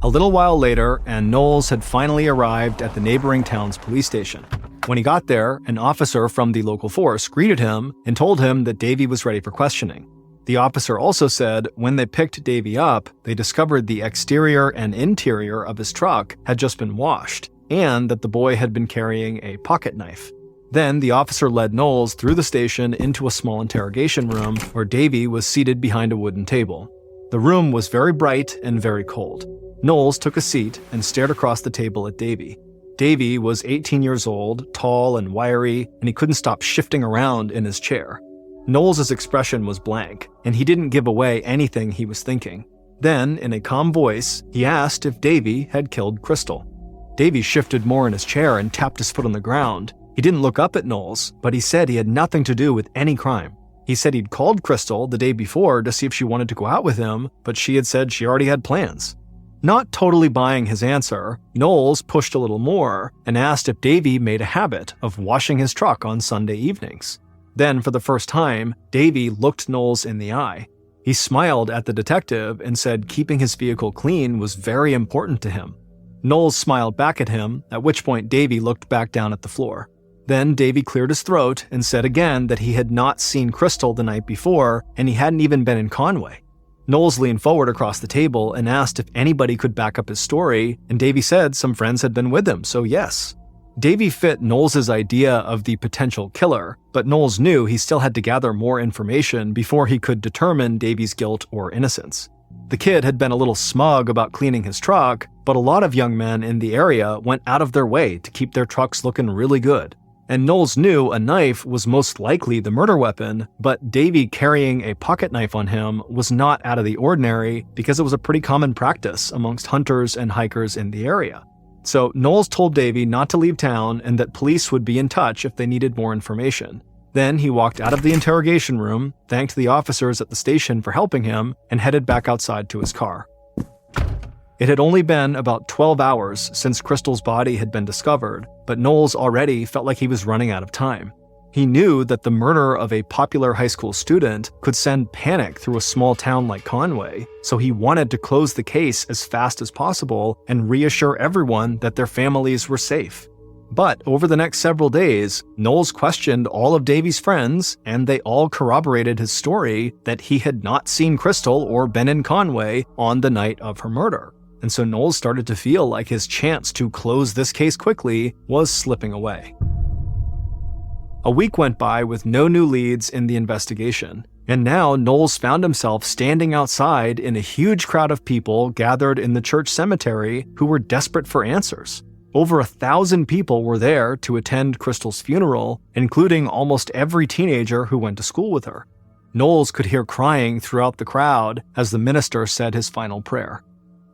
A little while later, and Knowles had finally arrived at the neighboring town's police station. When he got there, an officer from the local force greeted him and told him that Davy was ready for questioning. The officer also said when they picked Davy up, they discovered the exterior and interior of his truck had just been washed, and that the boy had been carrying a pocket knife. Then the officer led Knowles through the station into a small interrogation room where Davy was seated behind a wooden table. The room was very bright and very cold. Knowles took a seat and stared across the table at Davy. Davy was 18 years old, tall and wiry, and he couldn't stop shifting around in his chair. Knowles' expression was blank, and he didn't give away anything he was thinking. Then, in a calm voice, he asked if Davy had killed Crystal. Davy shifted more in his chair and tapped his foot on the ground. He didn't look up at Knowles, but he said he had nothing to do with any crime. He said he'd called Crystal the day before to see if she wanted to go out with him, but she had said she already had plans. Not totally buying his answer, Knowles pushed a little more and asked if Davy made a habit of washing his truck on Sunday evenings. Then, for the first time, Davy looked Knowles in the eye. He smiled at the detective and said keeping his vehicle clean was very important to him. Knowles smiled back at him, at which point Davy looked back down at the floor. Then Davy cleared his throat and said again that he had not seen Crystal the night before, and he hadn't even been in Conway. Knowles leaned forward across the table and asked if anybody could back up his story, and Davy said some friends had been with him, so yes. Davy fit Knowles' idea of the potential killer, but Knowles knew he still had to gather more information before he could determine Davy's guilt or innocence. The kid had been a little smug about cleaning his truck, but a lot of young men in the area went out of their way to keep their trucks looking really good. And Knowles knew a knife was most likely the murder weapon, but Davy carrying a pocket knife on him was not out of the ordinary because it was a pretty common practice amongst hunters and hikers in the area. So Knowles told Davy not to leave town and that police would be in touch if they needed more information. Then he walked out of the interrogation room, thanked the officers at the station for helping him, and headed back outside to his car. It had only been about 12 hours since Crystal's body had been discovered, but Knowles already felt like he was running out of time. He knew that the murder of a popular high school student could send panic through a small town like Conway, so he wanted to close the case as fast as possible and reassure everyone that their families were safe. But over the next several days, Knowles questioned all of Davy's friends, and they all corroborated his story that he had not seen Crystal or been in Conway on the night of her murder. And so Knowles started to feel like his chance to close this case quickly was slipping away. A week went by with no new leads in the investigation, and now Knowles found himself standing outside in a huge crowd of people gathered in the church cemetery who were desperate for answers. Over 1,000 people were there to attend Crystal's funeral, including almost every teenager who went to school with her. Knowles could hear crying throughout the crowd as the minister said his final prayer.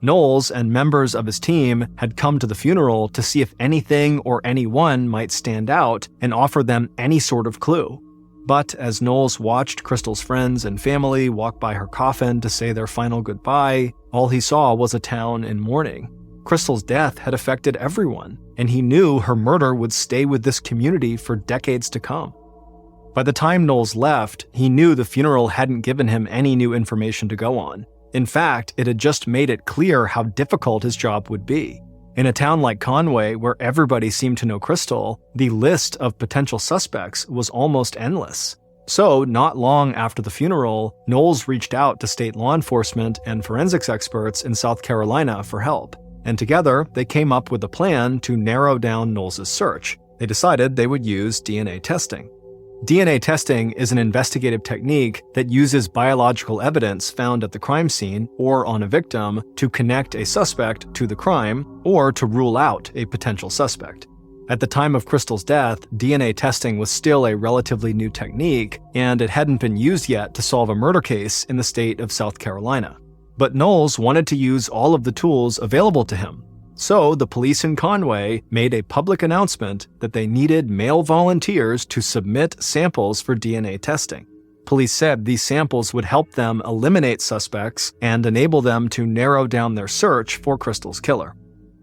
Knowles and members of his team had come to the funeral to see if anything or anyone might stand out and offer them any sort of clue. But as Knowles watched Crystal's friends and family walk by her coffin to say their final goodbye, all he saw was a town in mourning. Crystal's death had affected everyone, and he knew her murder would stay with this community for decades to come. By the time Knowles left, he knew the funeral hadn't given him any new information to go on. In fact, it had just made it clear how difficult his job would be. In a town like Conway, where everybody seemed to know Crystal, the list of potential suspects was almost endless. So, not long after the funeral, Knowles reached out to state law enforcement and forensics experts in South Carolina for help. And together, they came up with a plan to narrow down Knowles' search. They decided they would use DNA testing. DNA testing is an investigative technique that uses biological evidence found at the crime scene or on a victim to connect a suspect to the crime or to rule out a potential suspect. At the time of Crystal's death, DNA testing was still a relatively new technique, and it hadn't been used yet to solve a murder case in the state of South Carolina. But Knowles wanted to use all of the tools available to him. So the police in Conway made a public announcement that they needed male volunteers to submit samples for DNA testing. Police said these samples would help them eliminate suspects and enable them to narrow down their search for Crystal's killer.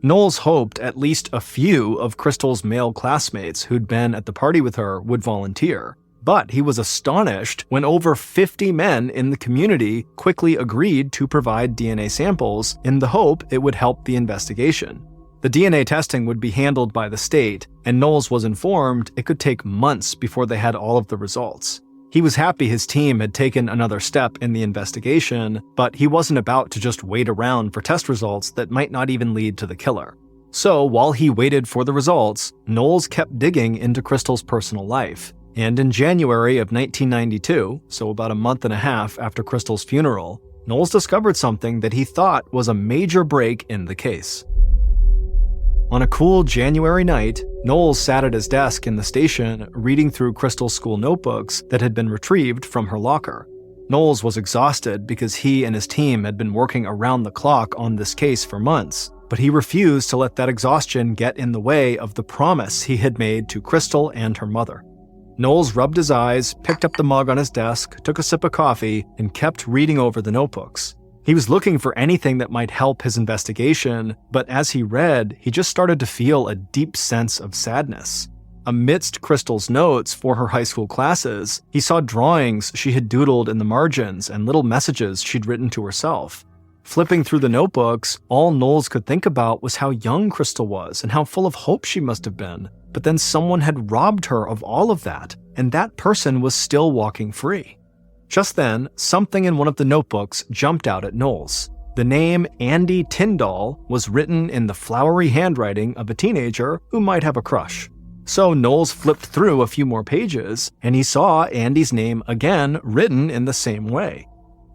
Knowles hoped at least a few of Crystal's male classmates who'd been at the party with her would volunteer. But he was astonished when over 50 men in the community quickly agreed to provide DNA samples in the hope it would help the investigation. The DNA testing would be handled by the state, and Knowles was informed it could take months before they had all of the results. He was happy his team had taken another step in the investigation, but he wasn't about to just wait around for test results that might not even lead to the killer. So while he waited for the results, Knowles kept digging into Crystal's personal life. And in January of 1992, so about a month and a half after Crystal's funeral, Knowles discovered something that he thought was a major break in the case. On a cool January night, Knowles sat at his desk in the station reading through Crystal's school notebooks that had been retrieved from her locker. Knowles was exhausted because he and his team had been working around the clock on this case for months, but he refused to let that exhaustion get in the way of the promise he had made to Crystal and her mother. Knowles rubbed his eyes, picked up the mug on his desk, took a sip of coffee, and kept reading over the notebooks. He was looking for anything that might help his investigation, but as he read, he just started to feel a deep sense of sadness. Amidst Crystal's notes for her high school classes, he saw drawings she had doodled in the margins and little messages she'd written to herself. Flipping through the notebooks, all Knowles could think about was how young Crystal was and how full of hope she must have been. But then someone had robbed her of all of that, and that person was still walking free. Just then, something in one of the notebooks jumped out at Knowles. The name Andy Tyndall was written in the flowery handwriting of a teenager who might have a crush. So Knowles flipped through a few more pages, and he saw Andy's name again written in the same way.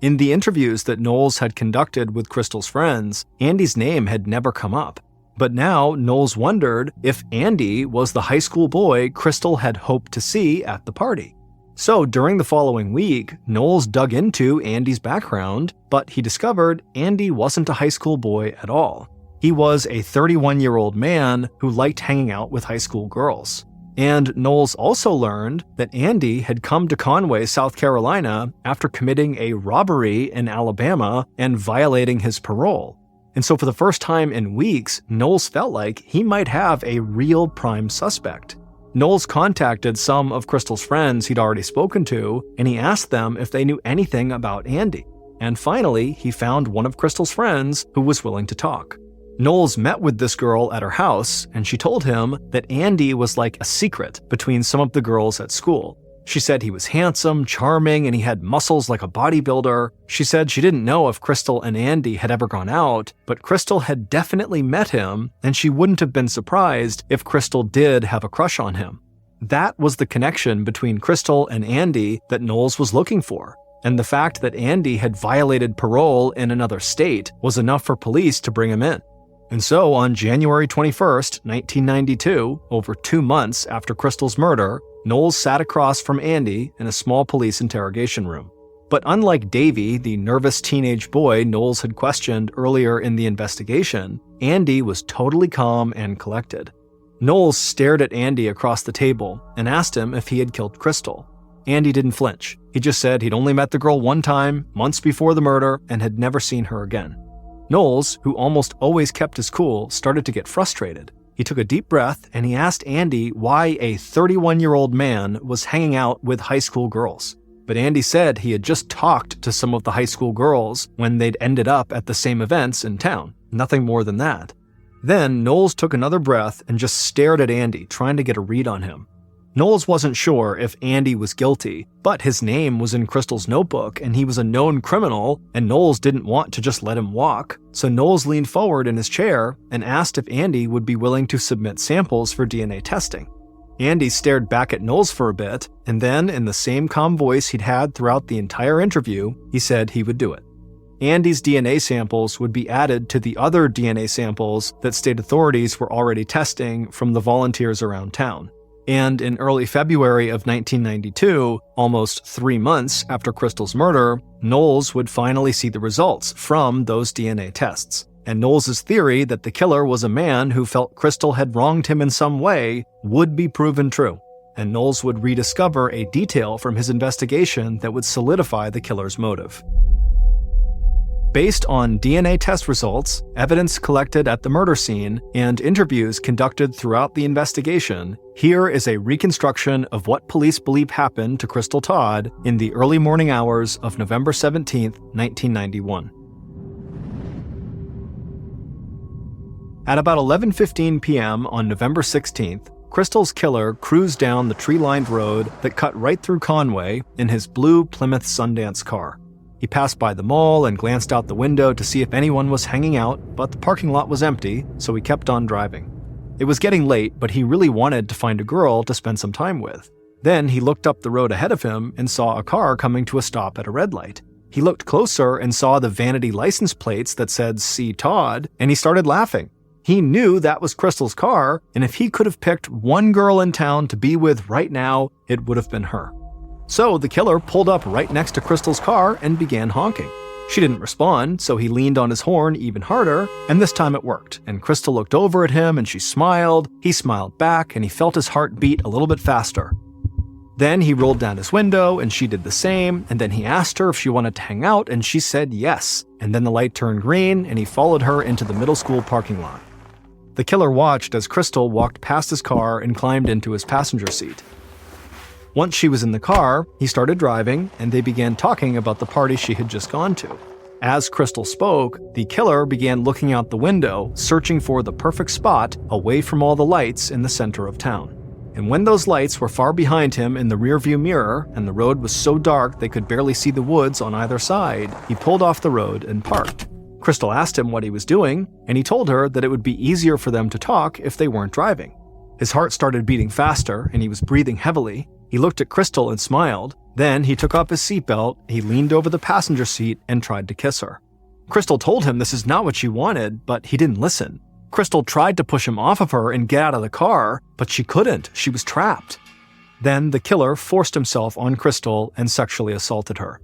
In the interviews that Knowles had conducted with Crystal's friends, Andy's name had never come up. But now Knowles wondered if Andy was the high school boy Crystal had hoped to see at the party. So during the following week, Knowles dug into Andy's background, but he discovered Andy wasn't a high school boy at all. He was a 31-year-old man who liked hanging out with high school girls. And Knowles also learned that Andy had come to Conway, South Carolina after committing a robbery in Alabama and violating his parole. And so for the first time in weeks, Knowles felt like he might have a real prime suspect. Knowles contacted some of Crystal's friends he'd already spoken to, and he asked them if they knew anything about Andy. And finally, he found one of Crystal's friends who was willing to talk. Knowles met with this girl at her house, and she told him that Andy was like a secret between some of the girls at school. She said he was handsome, charming, and he had muscles like a bodybuilder. She said she didn't know if Crystal and Andy had ever gone out, but Crystal had definitely met him, and she wouldn't have been surprised if Crystal did have a crush on him. That was the connection between Crystal and Andy that Knowles was looking for, and the fact that Andy had violated parole in another state was enough for police to bring him in. And so on January 21st, 1992, over 2 months after Crystal's murder, Knowles sat across from Andy in a small police interrogation room. But unlike Davy, the nervous teenage boy Knowles had questioned earlier in the investigation, Andy was totally calm and collected. Knowles stared at Andy across the table and asked him if he had killed Crystal. Andy didn't flinch. He just said he'd only met the girl one time, months before the murder, and had never seen her again. Knowles, who almost always kept his cool, started to get frustrated. He took a deep breath and he asked Andy why a 31-year-old man was hanging out with high school girls. But Andy said he had just talked to some of the high school girls when they'd ended up at the same events in town. Nothing more than that. Then Knowles took another breath and just stared at Andy, trying to get a read on him. Knowles wasn't sure if Andy was guilty, but his name was in Crystal's notebook and he was a known criminal, and Knowles didn't want to just let him walk. So Knowles leaned forward in his chair and asked if Andy would be willing to submit samples for DNA testing. Andy stared back at Knowles for a bit, and then, in the same calm voice he'd had throughout the entire interview, he said he would do it. Andy's DNA samples would be added to the other DNA samples that state authorities were already testing from the volunteers around town. And in early February of 1992, almost 3 months after Crystal's murder, Knowles would finally see the results from those DNA tests. And Knowles' theory that the killer was a man who felt Crystal had wronged him in some way would be proven true. And Knowles would rediscover a detail from his investigation that would solidify the killer's motive. Based on DNA test results, evidence collected at the murder scene, and interviews conducted throughout the investigation, here is a reconstruction of what police believe happened to Crystal Todd in the early morning hours of November 17, 1991. At about 11:15 p.m. on November 16th, Crystal's killer cruised down the tree-lined road that cut right through Conway in his blue Plymouth Sundance car. He passed by the mall and glanced out the window to see if anyone was hanging out, but the parking lot was empty, so he kept on driving. It was getting late, but he really wanted to find a girl to spend some time with. Then he looked up the road ahead of him and saw a car coming to a stop at a red light. He looked closer and saw the vanity license plates that said C. Todd, and he started laughing. He knew that was Crystal's car, and if he could have picked one girl in town to be with right now, it would have been her. So the killer pulled up right next to Crystal's car and began honking. She didn't respond, so he leaned on his horn even harder, and this time it worked. And Crystal looked over at him and she smiled, he smiled back, and he felt his heart beat a little bit faster. Then he rolled down his window and she did the same, and then he asked her if she wanted to hang out and she said yes. And then the light turned green and he followed her into the middle school parking lot. The killer watched as Crystal walked past his car and climbed into his passenger seat. Once she was in the car, he started driving, and they began talking about the party she had just gone to. As Crystal spoke, the killer began looking out the window, searching for the perfect spot away from all the lights in the center of town. And when those lights were far behind him in the rearview mirror, and the road was so dark they could barely see the woods on either side, he pulled off the road and parked. Crystal asked him what he was doing, and he told her that it would be easier for them to talk if they weren't driving. His heart started beating faster, and he was breathing heavily. He looked at Crystal and smiled. Then he took off his seatbelt, he leaned over the passenger seat and tried to kiss her. Crystal told him this is not what she wanted, but he didn't listen. Crystal tried to push him off of her and get out of the car, but she couldn't. She was trapped. Then the killer forced himself on Crystal and sexually assaulted her.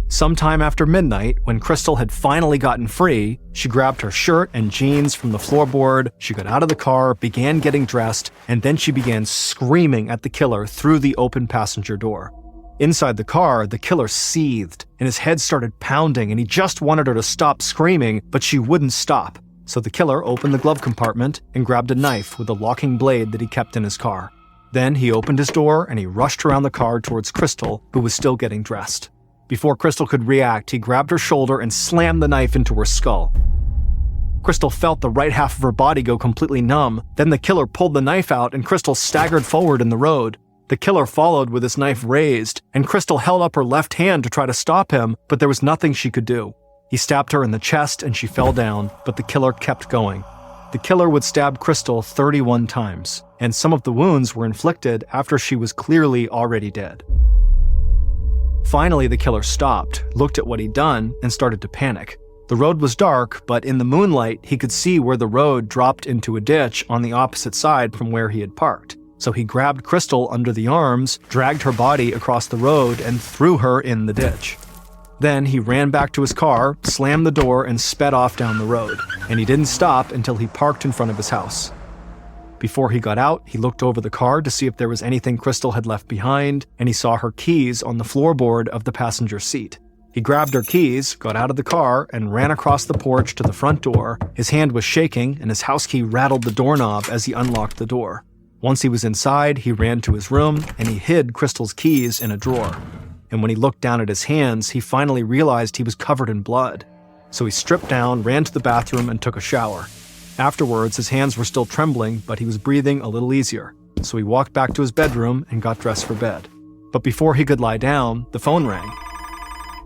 Sometime after midnight, when Crystal had finally gotten free, she grabbed her shirt and jeans from the floorboard, she got out of the car, began getting dressed, and then she began screaming at the killer through the open passenger door. Inside the car, the killer seethed, and his head started pounding, and he just wanted her to stop screaming, but she wouldn't stop. So the killer opened the glove compartment and grabbed a knife with a locking blade that he kept in his car. Then he opened his door and he rushed around the car towards Crystal, who was still getting dressed. Before Crystal could react, he grabbed her shoulder and slammed the knife into her skull. Crystal felt the right half of her body go completely numb. Then the killer pulled the knife out and Crystal staggered forward in the road. The killer followed with his knife raised, and Crystal held up her left hand to try to stop him, but there was nothing she could do. He stabbed her in the chest and she fell down, but the killer kept going. The killer would stab Crystal 31 times, and some of the wounds were inflicted after she was clearly already dead. Finally, the killer stopped, looked at what he'd done, and started to panic. The road was dark, but in the moonlight, he could see where the road dropped into a ditch on the opposite side from where he had parked. So he grabbed Crystal under the arms, dragged her body across the road, and threw her in the ditch. Then he ran back to his car, slammed the door, and sped off down the road. And he didn't stop until he parked in front of his house. Before he got out, he looked over the car to see if there was anything Crystal had left behind, and he saw her keys on the floorboard of the passenger seat. He grabbed her keys, got out of the car, and ran across the porch to the front door. His hand was shaking, and his house key rattled the doorknob as he unlocked the door. Once he was inside, he ran to his room, and he hid Crystal's keys in a drawer. And when he looked down at his hands, he finally realized he was covered in blood. So he stripped down, ran to the bathroom, and took a shower. Afterwards, his hands were still trembling, but he was breathing a little easier. So he walked back to his bedroom and got dressed for bed. But before he could lie down, the phone rang.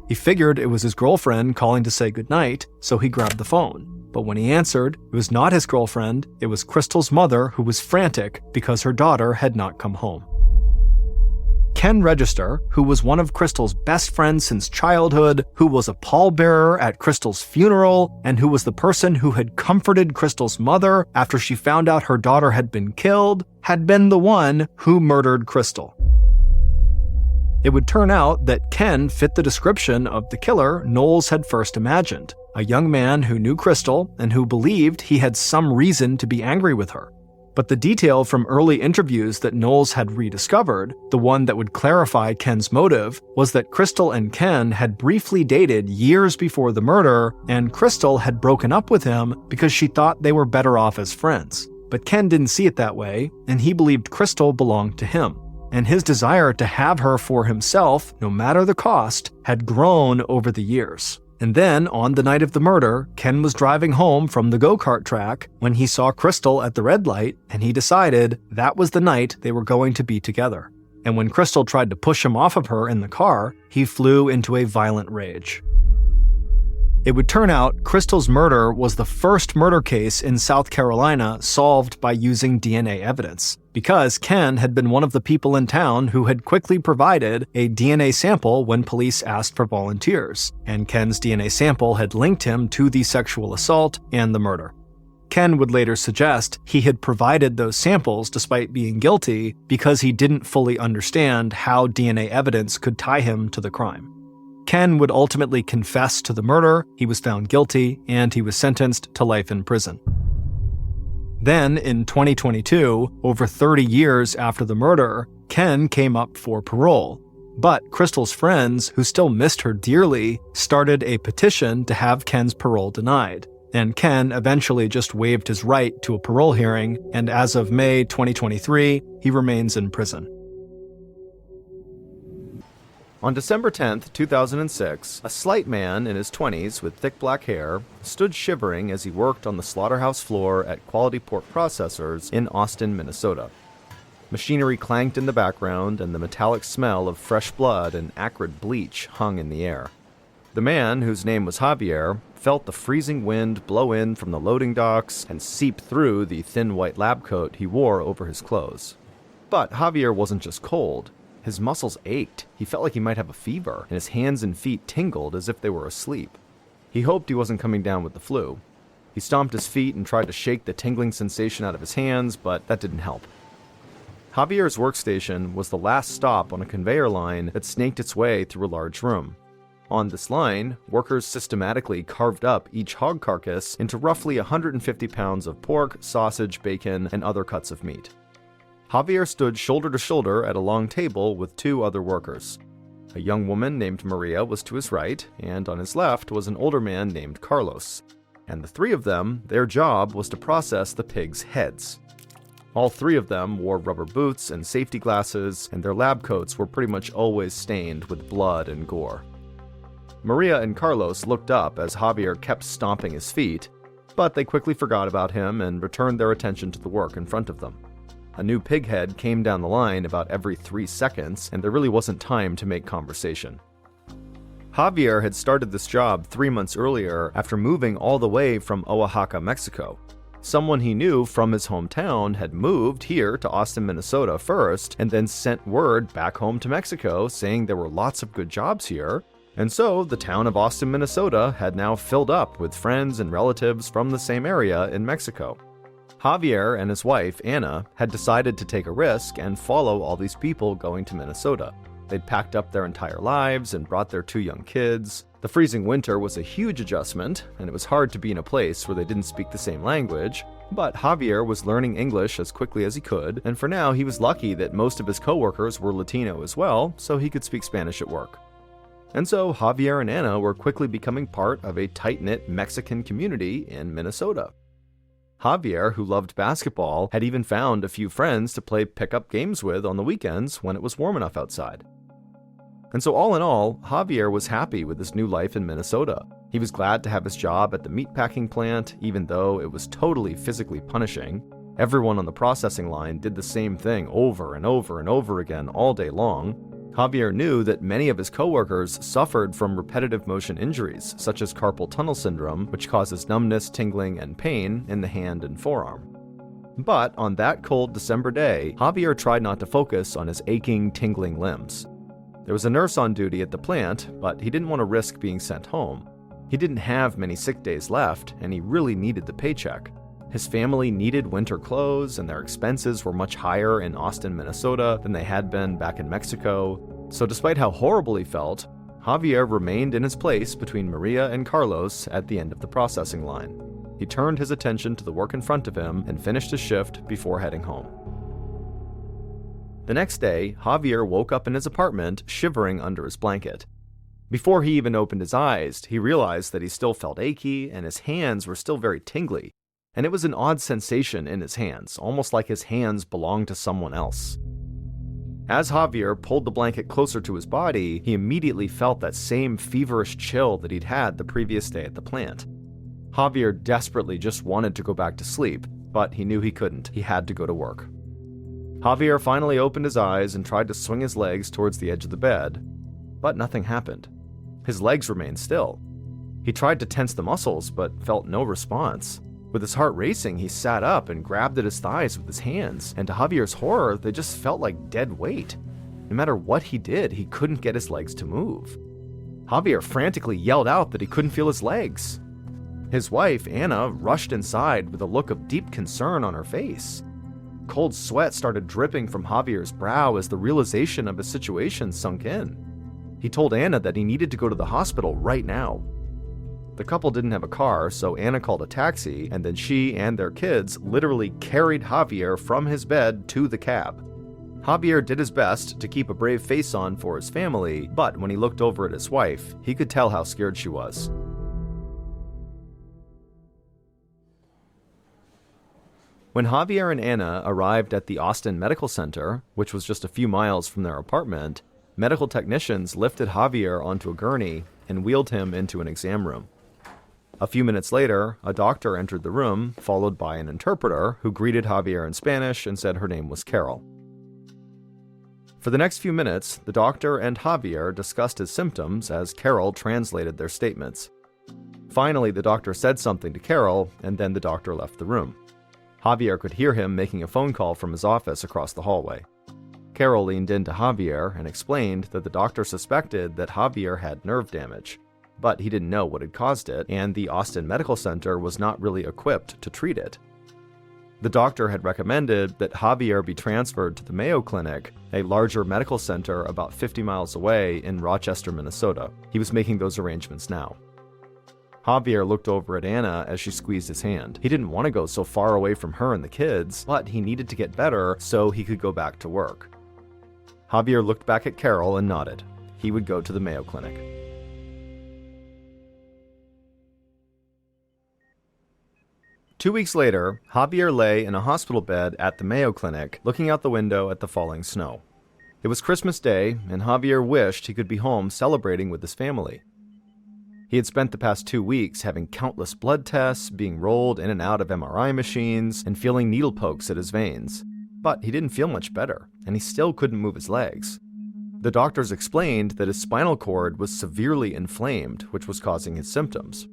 He figured it was his girlfriend calling to say goodnight, so he grabbed the phone. But when he answered, it was not his girlfriend, it was Crystal's mother, who was frantic because her daughter had not come home. Ken Register, who was one of Crystal's best friends since childhood, who was a pallbearer at Crystal's funeral, and who was the person who had comforted Crystal's mother after she found out her daughter had been killed, had been the one who murdered Crystal. It would turn out that Ken fit the description of the killer Knowles had first imagined, a young man who knew Crystal and who believed he had some reason to be angry with her. But the detail from early interviews that Knowles had rediscovered, the one that would clarify Ken's motive, was that Crystal and Ken had briefly dated years before the murder, and Crystal had broken up with him because she thought they were better off as friends. But Ken didn't see it that way, and he believed Crystal belonged to him. And his desire to have her for himself, no matter the cost, had grown over the years. And then, on the night of the murder, Ken was driving home from the go-kart track when he saw Crystal at the red light, and he decided that was the night they were going to be together. And when Crystal tried to push him off of her in the car, he flew into a violent rage. It would turn out Crystal's murder was the first murder case in South Carolina solved by using DNA evidence, because Ken had been one of the people in town who had quickly provided a DNA sample when police asked for volunteers, and Ken's DNA sample had linked him to the sexual assault and the murder. Ken would later suggest he had provided those samples despite being guilty because he didn't fully understand how DNA evidence could tie him to the crime. Ken would ultimately confess to the murder, he was found guilty, and he was sentenced to life in prison. Then, in 2022, over 30 years after the murder, Ken came up for parole. But Crystal's friends, who still missed her dearly, started a petition to have Ken's parole denied. And Ken eventually just waived his right to a parole hearing, and as of May 2023, he remains in prison. On December 10, 2006, a slight man in his 20s with thick black hair stood shivering as he worked on the slaughterhouse floor at Quality Pork Processors in Austin, Minnesota. Machinery clanked in the background, and the metallic smell of fresh blood and acrid bleach hung in the air. The man, whose name was Javier, felt the freezing wind blow in from the loading docks and seep through the thin white lab coat he wore over his clothes. But Javier wasn't just cold. His muscles ached, he felt like he might have a fever, and his hands and feet tingled as if they were asleep. He hoped he wasn't coming down with the flu. He stomped his feet and tried to shake the tingling sensation out of his hands, but that didn't help. Javier's workstation was the last stop on a conveyor line that snaked its way through a large room. On this line, workers systematically carved up each hog carcass into roughly 150 pounds of pork, sausage, bacon, and other cuts of meat. Javier stood shoulder to shoulder at a long table with two other workers. A young woman named Maria was to his right, and on his left was an older man named Carlos. And the three of them, their job was to process the pigs' heads. All three of them wore rubber boots and safety glasses, and their lab coats were pretty much always stained with blood and gore. Maria and Carlos looked up as Javier kept stomping his feet, but they quickly forgot about him and returned their attention to the work in front of them. A new pig head came down the line about every 3 seconds, and there really wasn't time to make conversation. Javier had started this job 3 months earlier after moving all the way from Oaxaca, Mexico. Someone he knew from his hometown had moved here to Austin, Minnesota first, and then sent word back home to Mexico saying there were lots of good jobs here, And so, the town of Austin, Minnesota had now filled up with friends and relatives from the same area in Mexico. Javier and his wife, Anna, had decided to take a risk and follow all these people going to Minnesota. They'd packed up their entire lives and brought their 2 young kids. The freezing winter was a huge adjustment, and it was hard to be in a place where they didn't speak the same language. But Javier was learning English as quickly as he could, and for now he was lucky that most of his coworkers were Latino as well, so he could speak Spanish at work. And so Javier and Anna were quickly becoming part of a tight-knit Mexican community in Minnesota. Javier, who loved basketball, had even found a few friends to play pickup games with on the weekends when it was warm enough outside. And so all in all, Javier was happy with his new life in Minnesota. He was glad to have his job at the meatpacking plant, even though it was totally physically punishing. Everyone on the processing line did the same thing over and over and over again all day long. Javier knew that many of his coworkers suffered from repetitive motion injuries, such as carpal tunnel syndrome, which causes numbness, tingling, and pain in the hand and forearm. But on that cold December day, Javier tried not to focus on his aching, tingling limbs. There was a nurse on duty at the plant, but he didn't want to risk being sent home. He didn't have many sick days left, and he really needed the paycheck. His family needed winter clothes, and their expenses were much higher in Austin, Minnesota than they had been back in Mexico. So despite how horrible he felt, Javier remained in his place between Maria and Carlos at the end of the processing line. He turned his attention to the work in front of him and finished his shift before heading home. The next day, Javier woke up in his apartment, shivering under his blanket. Before he even opened his eyes, he realized that he still felt achy and his hands were still very tingly. And it was an odd sensation in his hands, almost like his hands belonged to someone else. As Javier pulled the blanket closer to his body, he immediately felt that same feverish chill that he'd had the previous day at the plant. Javier desperately just wanted to go back to sleep, but he knew he couldn't. He had to go to work. Javier finally opened his eyes and tried to swing his legs towards the edge of the bed, but nothing happened. His legs remained still. He tried to tense the muscles, but felt no response. With his heart racing, he sat up and grabbed at his thighs with his hands, and to Javier's horror, they just felt like dead weight. No matter what he did, he couldn't get his legs to move. Javier frantically yelled out that he couldn't feel his legs. His wife, Anna, rushed inside with a look of deep concern on her face. Cold sweat started dripping from Javier's brow as the realization of his situation sunk in. He told Anna that he needed to go to the hospital right now. The couple didn't have a car, so Anna called a taxi, and then she and their kids literally carried Javier from his bed to the cab. Javier did his best to keep a brave face on for his family, but when he looked over at his wife, he could tell how scared she was. When Javier and Anna arrived at the Austin Medical Center, which was just a few miles from their apartment, medical technicians lifted Javier onto a gurney and wheeled him into an exam room. A few minutes later, a doctor entered the room, followed by an interpreter who greeted Javier in Spanish and said her name was Carol. For the next few minutes, the doctor and Javier discussed his symptoms as Carol translated their statements. Finally, the doctor said something to Carol, and then the doctor left the room. Javier could hear him making a phone call from his office across the hallway. Carol leaned into Javier and explained that the doctor suspected that Javier had nerve damage, but he didn't know what had caused it, and the Austin Medical Center was not really equipped to treat it. The doctor had recommended that Javier be transferred to the Mayo Clinic, a larger medical center about 50 miles away in Rochester, Minnesota. He was making those arrangements now. Javier looked over at Anna as she squeezed his hand. He didn't want to go so far away from her and the kids, but he needed to get better so he could go back to work. Javier looked back at Carol and nodded. He would go to the Mayo Clinic. Two weeks later, Javier lay in a hospital bed at the Mayo Clinic, looking out the window at the falling snow. It was Christmas Day, and Javier wished he could be home celebrating with his family. He had spent the past 2 weeks having countless blood tests, being rolled in and out of MRI machines, and feeling needle pokes at his veins. But he didn't feel much better, and he still couldn't move his legs. The doctors explained that his spinal cord was severely inflamed, which was causing his symptoms.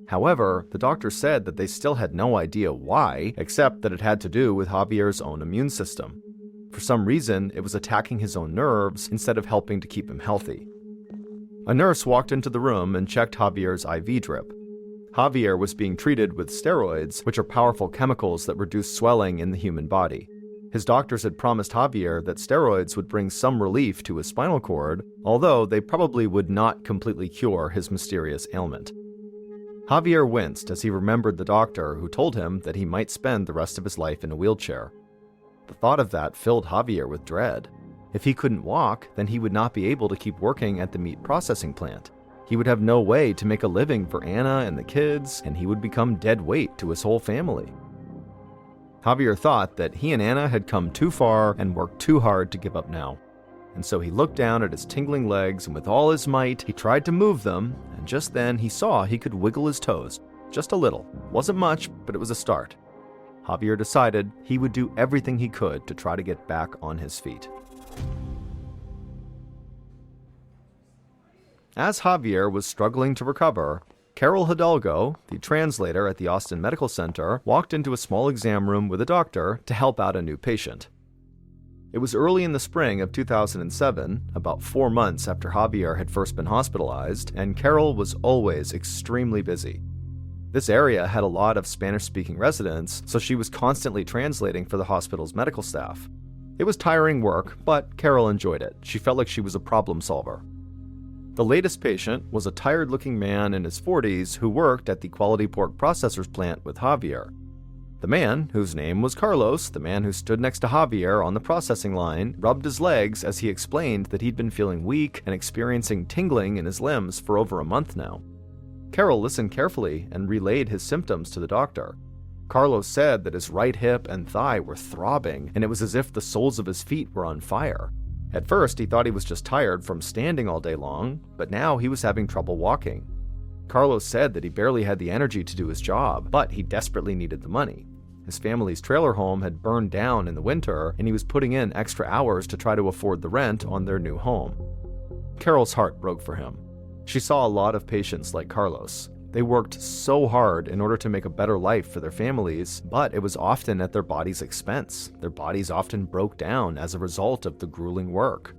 However, the doctors said that they still had no idea why, except that it had to do with Javier's own immune system. For some reason, it was attacking his own nerves instead of helping to keep him healthy. A nurse walked into the room and checked Javier's IV drip. Javier was being treated with steroids, which are powerful chemicals that reduce swelling in the human body. His doctors had promised Javier that steroids would bring some relief to his spinal cord, although they probably would not completely cure his mysterious ailment. Javier winced as he remembered the doctor who told him that he might spend the rest of his life in a wheelchair. The thought of that filled Javier with dread. If he couldn't walk, then he would not be able to keep working at the meat processing plant. He would have no way to make a living for Anna and the kids, and he would become dead weight to his whole family. Javier thought that he and Anna had come too far and worked too hard to give up now. And so he looked down at his tingling legs, and with all his might, he tried to move them, and just then he saw he could wiggle his toes. Just a little. Wasn't much, but it was a start. Javier decided he would do everything he could to try to get back on his feet. As Javier was struggling to recover, Carol Hidalgo, the translator at the Austin Medical Center, walked into a small exam room with a doctor to help out a new patient. It was early in the spring of 2007, about 4 months after Javier had first been hospitalized, and Carol was always extremely busy. This area had a lot of Spanish-speaking residents, so she was constantly translating for the hospital's medical staff. It was tiring work, but Carol enjoyed it. She felt like she was a problem solver. The latest patient was a tired-looking man in his 40s who worked at the quality pork processors plant with Javier. The man, whose name was Carlos, the man who stood next to Javier on the processing line, rubbed his legs as he explained that he'd been feeling weak and experiencing tingling in his limbs for over a month now. Carol listened carefully and relayed his symptoms to the doctor. Carlos said that his right hip and thigh were throbbing, and it was as if the soles of his feet were on fire. At first, he thought he was just tired from standing all day long, but now he was having trouble walking. Carlos said that he barely had the energy to do his job, but he desperately needed the money. His family's trailer home had burned down in the winter, and he was putting in extra hours to try to afford the rent on their new home. Carol's heart broke for him. She saw a lot of patients like Carlos. They worked so hard in order to make a better life for their families, but it was often at their body's expense. Their bodies often broke down as a result of the grueling work.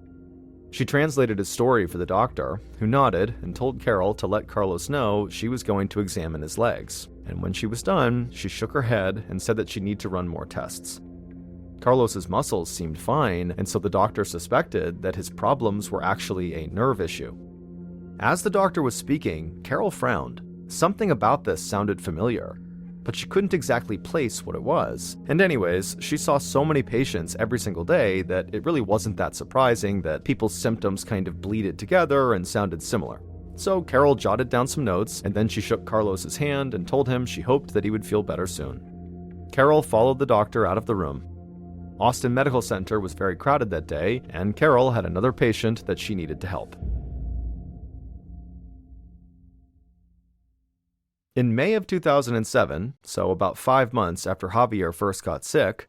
She translated his story for the doctor, who nodded and told Carol to let Carlos know she was going to examine his legs. And when she was done, she shook her head and said that she'd need to run more tests. Carlos's muscles seemed fine, and so the doctor suspected that his problems were actually a nerve issue. As the doctor was speaking, Carol frowned. Something about this sounded familiar, but she couldn't exactly place what it was. And anyways, she saw so many patients every single day that it really wasn't that surprising that people's symptoms kind of bleeded together and sounded similar. So Carol jotted down some notes, and then she shook Carlos's hand and told him she hoped that he would feel better soon. Carol followed the doctor out of the room. Austin Medical Center was very crowded that day, and Carol had another patient that she needed to help. In May of 2007, so about 5 months after Javier first got sick,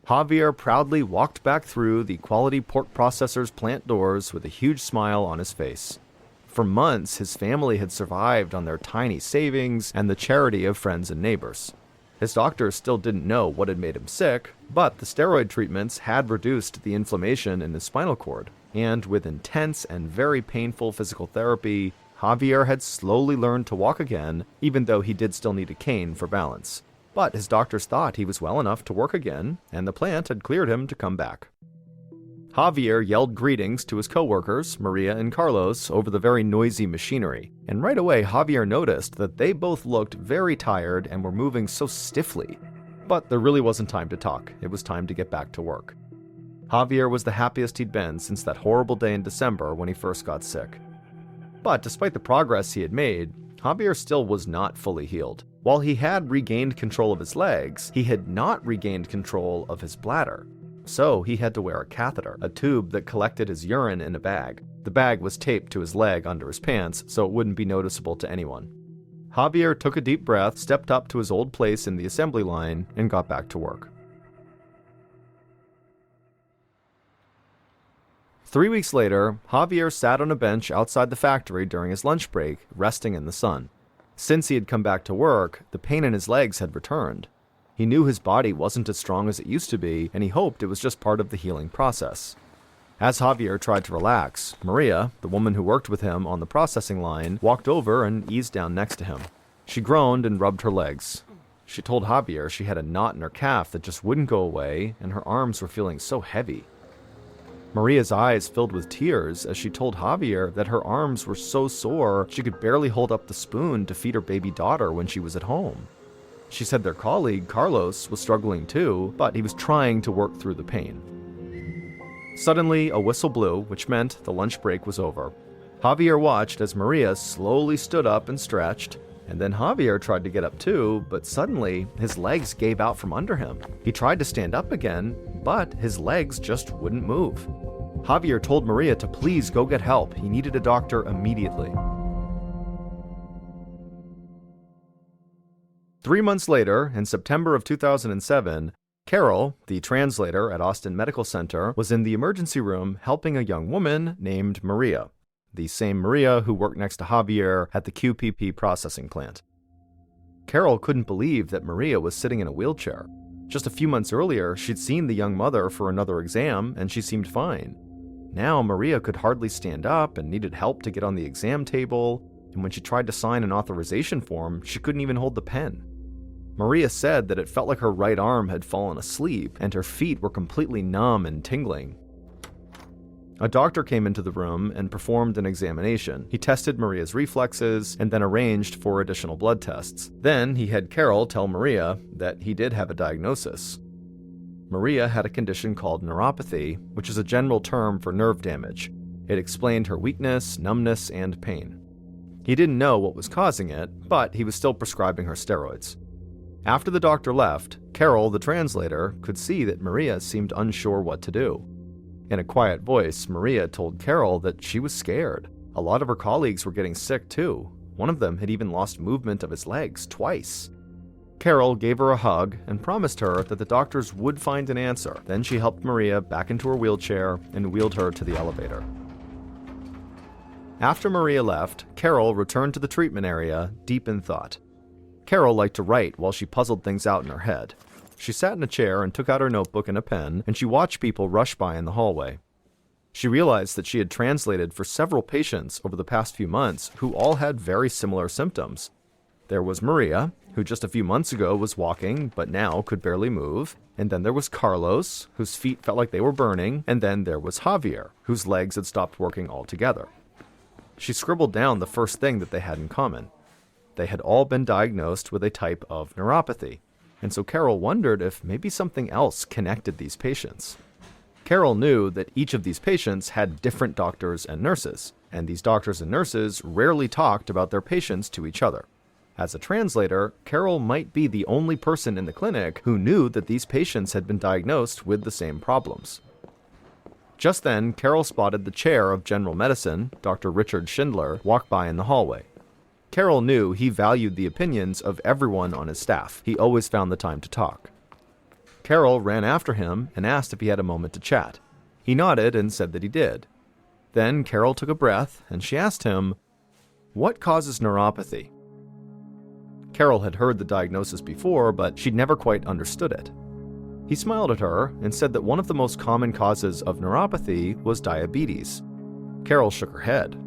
Javier proudly walked back through the quality pork processor's plant doors with a huge smile on his face. For months, his family had survived on their tiny savings and the charity of friends and neighbors. His doctors still didn't know what had made him sick, but the steroid treatments had reduced the inflammation in his spinal cord, and with intense and very painful physical therapy, Javier had slowly learned to walk again, even though he did still need a cane for balance. But his doctors thought he was well enough to work again, and the plant had cleared him to come back. Javier yelled greetings to his co-workers, Maria and Carlos, over the very noisy machinery, and right away Javier noticed that they both looked very tired and were moving so stiffly. But there really wasn't time to talk. It was time to get back to work. Javier was the happiest he'd been since that horrible day in December when he first got sick. But despite the progress he had made, Javier still was not fully healed. While he had regained control of his legs, he had not regained control of his bladder. So he had to wear a catheter, a tube that collected his urine in a bag. The bag was taped to his leg under his pants, so it wouldn't be noticeable to anyone. Javier took a deep breath, stepped up to his old place in the assembly line, and got back to work. 3 weeks later, Javier sat on a bench outside the factory during his lunch break, resting in the sun. Since he had come back to work, the pain in his legs had returned. He knew his body wasn't as strong as it used to be, and he hoped it was just part of the healing process. As Javier tried to relax, Maria, the woman who worked with him on the processing line, walked over and eased down next to him. She groaned and rubbed her legs. She told Javier she had a knot in her calf that just wouldn't go away, and her arms were feeling so heavy. Maria's eyes filled with tears as she told Javier that her arms were so sore she could barely hold up the spoon to feed her baby daughter when she was at home. She said their colleague, Carlos, was struggling too, but he was trying to work through the pain. Suddenly, a whistle blew, which meant the lunch break was over. Javier watched as Maria slowly stood up and stretched, and then Javier tried to get up too, but suddenly his legs gave out from under him. He tried to stand up again, but his legs just wouldn't move. Javier told Maria to please go get help. He needed a doctor immediately. 3 months later, in September of 2007, Carol, the translator at Austin Medical Center, was in the emergency room helping a young woman named Maria, the same Maria who worked next to Javier at the QPP processing plant. Carol couldn't believe that Maria was sitting in a wheelchair. Just a few months earlier, she'd seen the young mother for another exam, and she seemed fine. Now, Maria could hardly stand up and needed help to get on the exam table, and when she tried to sign an authorization form, she couldn't even hold the pen. Maria said that it felt like her right arm had fallen asleep, and her feet were completely numb and tingling. A doctor came into the room and performed an examination. He tested Maria's reflexes and then arranged for additional blood tests. Then he had Carol tell Maria that he did have a diagnosis. Maria had a condition called neuropathy, which is a general term for nerve damage. It explained her weakness, numbness, and pain. He didn't know what was causing it, but he was still prescribing her steroids. After the doctor left, Carol, the translator, could see that Maria seemed unsure what to do. In a quiet voice, Maria told Carol that she was scared. A lot of her colleagues were getting sick too. One of them had even lost movement of his legs twice. Carol gave her a hug and promised her that the doctors would find an answer. Then she helped Maria back into her wheelchair and wheeled her to the elevator. After Maria left, Carol returned to the treatment area, deep in thought. Carol liked to write while she puzzled things out in her head. She sat in a chair and took out her notebook and a pen, and she watched people rush by in the hallway. She realized that she had translated for several patients over the past few months who all had very similar symptoms. There was Maria, who just a few months ago was walking but now could barely move, and then there was Carlos, whose feet felt like they were burning, and then there was Javier, whose legs had stopped working altogether. She scribbled down the first thing that they had in common. They had all been diagnosed with a type of neuropathy, and so Carol wondered if maybe something else connected these patients. Carol knew that each of these patients had different doctors and nurses, and these doctors and nurses rarely talked about their patients to each other. As a translator, Carol might be the only person in the clinic who knew that these patients had been diagnosed with the same problems. Just then, Carol spotted the chair of general medicine, Dr. Richard Schindler, walk by in the hallway. Carol knew he valued the opinions of everyone on his staff. He always found the time to talk. Carol ran after him and asked if he had a moment to chat. He nodded and said that he did. Then Carol took a breath and she asked him, "What causes neuropathy?" Carol had heard the diagnosis before, but she'd never quite understood it. He smiled at her and said that one of the most common causes of neuropathy was diabetes. Carol shook her head.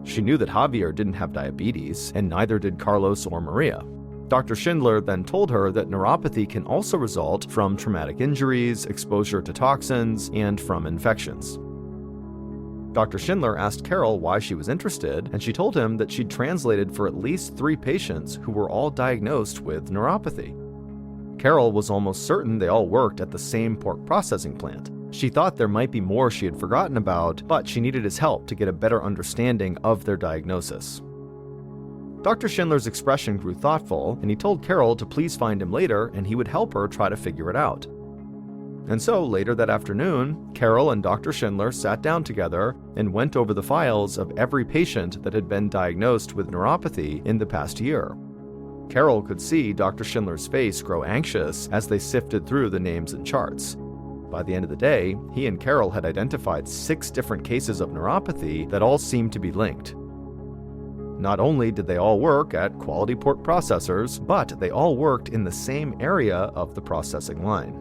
She knew that Javier didn't have diabetes, and neither did Carlos or Maria. Dr. Schindler then told her that neuropathy can also result from traumatic injuries, exposure to toxins, and from infections. Dr. Schindler asked Carol why she was interested, and she told him that she'd translated for at least 3 patients who were all diagnosed with neuropathy. Carol was almost certain they all worked at the same pork processing plant. She thought there might be more she had forgotten about, but she needed his help to get a better understanding of their diagnosis. Dr. Schindler's expression grew thoughtful, and he told Carol to please find him later and he would help her try to figure it out. And so, later that afternoon, Carol and Dr. Schindler sat down together and went over the files of every patient that had been diagnosed with neuropathy in the past year. Carol could see Dr. Schindler's face grow anxious as they sifted through the names and charts. By the end of the day, he and Carol had identified 6 different cases of neuropathy that all seemed to be linked. Not only did they all work at quality pork processors, but they all worked in the same area of the processing line.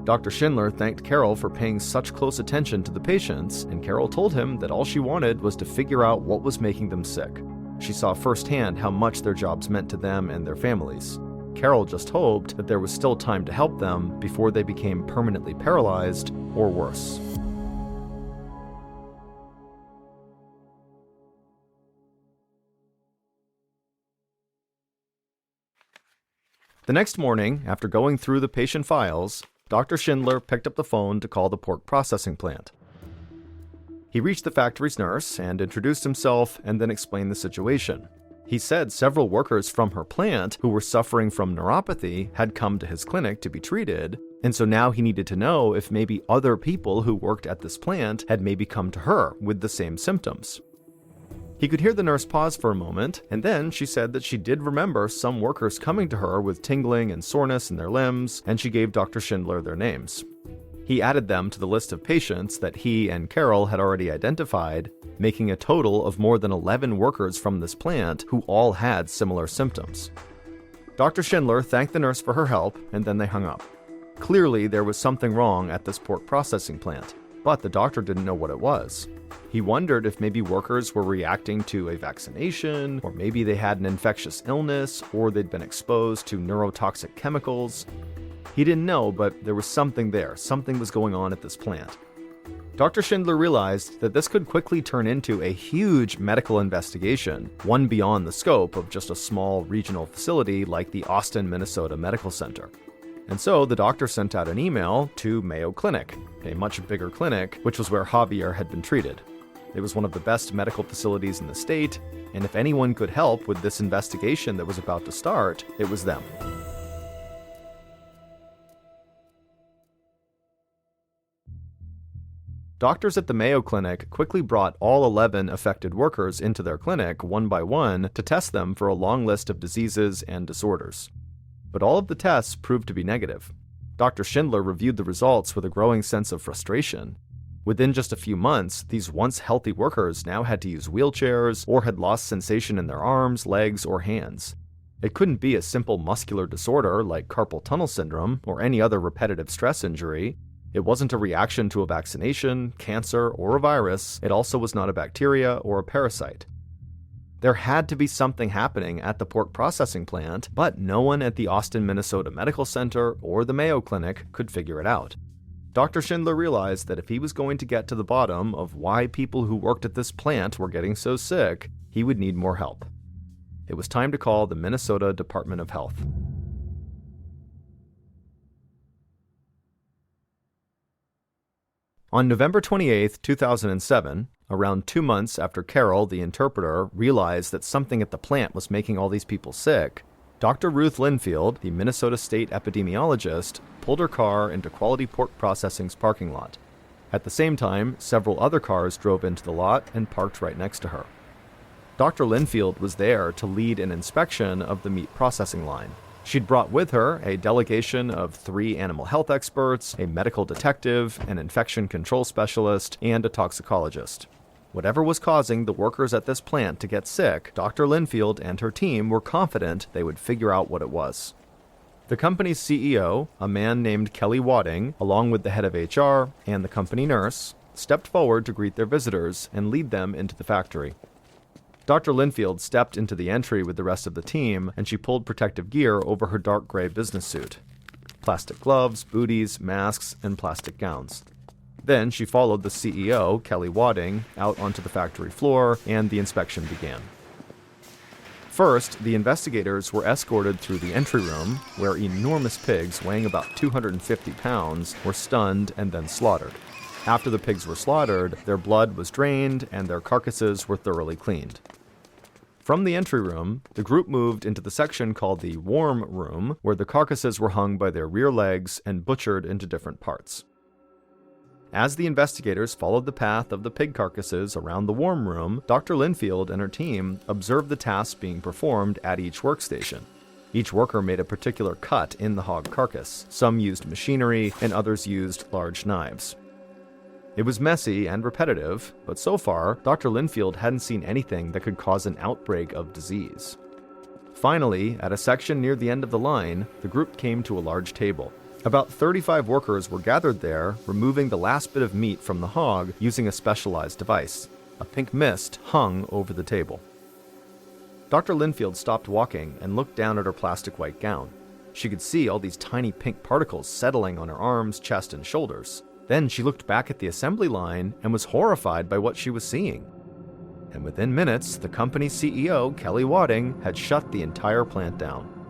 Dr. Schindler thanked Carol for paying such close attention to the patients, and Carol told him that all she wanted was to figure out what was making them sick. She saw firsthand how much their jobs meant to them and their families. Carol just hoped that there was still time to help them before they became permanently paralyzed or worse. The next morning, after going through the patient files, Dr. Schindler picked up the phone to call the pork processing plant. He reached the factory's nurse and introduced himself and then explained the situation. He said several workers from her plant who were suffering from neuropathy had come to his clinic to be treated, and so now he needed to know if maybe other people who worked at this plant had maybe come to her with the same symptoms. He could hear the nurse pause for a moment, and then she said that she did remember some workers coming to her with tingling and soreness in their limbs, and she gave Dr. Schindler their names. He added them to the list of patients that he and Carol had already identified, making a total of more than 11 workers from this plant who all had similar symptoms. Dr. Schindler thanked the nurse for her help, and then they hung up. Clearly, there was something wrong at this pork processing plant, but the doctor didn't know what it was. He wondered if maybe workers were reacting to a vaccination, or maybe they had an infectious illness, or they'd been exposed to neurotoxic chemicals. He didn't know, but there was something there. Something was going on at this plant. Dr. Schindler realized that this could quickly turn into a huge medical investigation, one beyond the scope of just a small regional facility like the Austin, Minnesota Medical Center. And so the doctor sent out an email to Mayo Clinic, a much bigger clinic, which was where Javier had been treated. It was one of the best medical facilities in the state, and if anyone could help with this investigation that was about to start, it was them. Doctors at the Mayo Clinic quickly brought all 11 affected workers into their clinic one by one to test them for a long list of diseases and disorders. But all of the tests proved to be negative. Dr. Schindler reviewed the results with a growing sense of frustration. Within just a few months, these once healthy workers now had to use wheelchairs or had lost sensation in their arms, legs, or hands. It couldn't be a simple muscular disorder like carpal tunnel syndrome or any other repetitive stress injury. It wasn't a reaction to a vaccination, cancer, or a virus. It also was not a bacteria or a parasite. There had to be something happening at the pork processing plant, but no one at the Austin, Minnesota Medical Center or the Mayo Clinic could figure it out. Dr. Schindler realized that if he was going to get to the bottom of why people who worked at this plant were getting so sick, he would need more help. It was time to call the Minnesota Department of Health. On November 28, 2007, around 2 months after Carol, the interpreter, realized that something at the plant was making all these people sick, Dr. Ruth Linfield, the Minnesota State epidemiologist, pulled her car into Quality Pork Processing's parking lot. At the same time, several other cars drove into the lot and parked right next to her. Dr. Linfield was there to lead an inspection of the meat processing line. She'd brought with her a delegation of 3 animal health experts, a medical detective, an infection control specialist, and a toxicologist. Whatever was causing the workers at this plant to get sick, Dr. Linfield and her team were confident they would figure out what it was. The company's CEO, a man named Kelly Wadding, along with the head of HR and the company nurse, stepped forward to greet their visitors and lead them into the factory. Dr. Linfield stepped into the entry with the rest of the team, and she pulled protective gear over her dark gray business suit. Plastic gloves, booties, masks, and plastic gowns. Then she followed the CEO, Kelly Wadding, out onto the factory floor, and the inspection began. First, the investigators were escorted through the entry room, where enormous pigs weighing about 250 pounds were stunned and then slaughtered. After the pigs were slaughtered, their blood was drained and their carcasses were thoroughly cleaned. From the entry room, the group moved into the section called the warm room, where the carcasses were hung by their rear legs and butchered into different parts. As the investigators followed the path of the pig carcasses around the warm room, Dr. Linfield and her team observed the tasks being performed at each workstation. Each worker made a particular cut in the hog carcass. Some used machinery, and others used large knives. It was messy and repetitive, but so far, Dr. Linfield hadn't seen anything that could cause an outbreak of disease. Finally, at a section near the end of the line, the group came to a large table. About 35 workers were gathered there, removing the last bit of meat from the hog using a specialized device. A pink mist hung over the table. Dr. Linfield stopped walking and looked down at her plastic white gown. She could see all these tiny pink particles settling on her arms, chest, and shoulders. Then she looked back at the assembly line and was horrified by what she was seeing. And within minutes, the company's CEO, Kelly Wadding, had shut the entire plant down.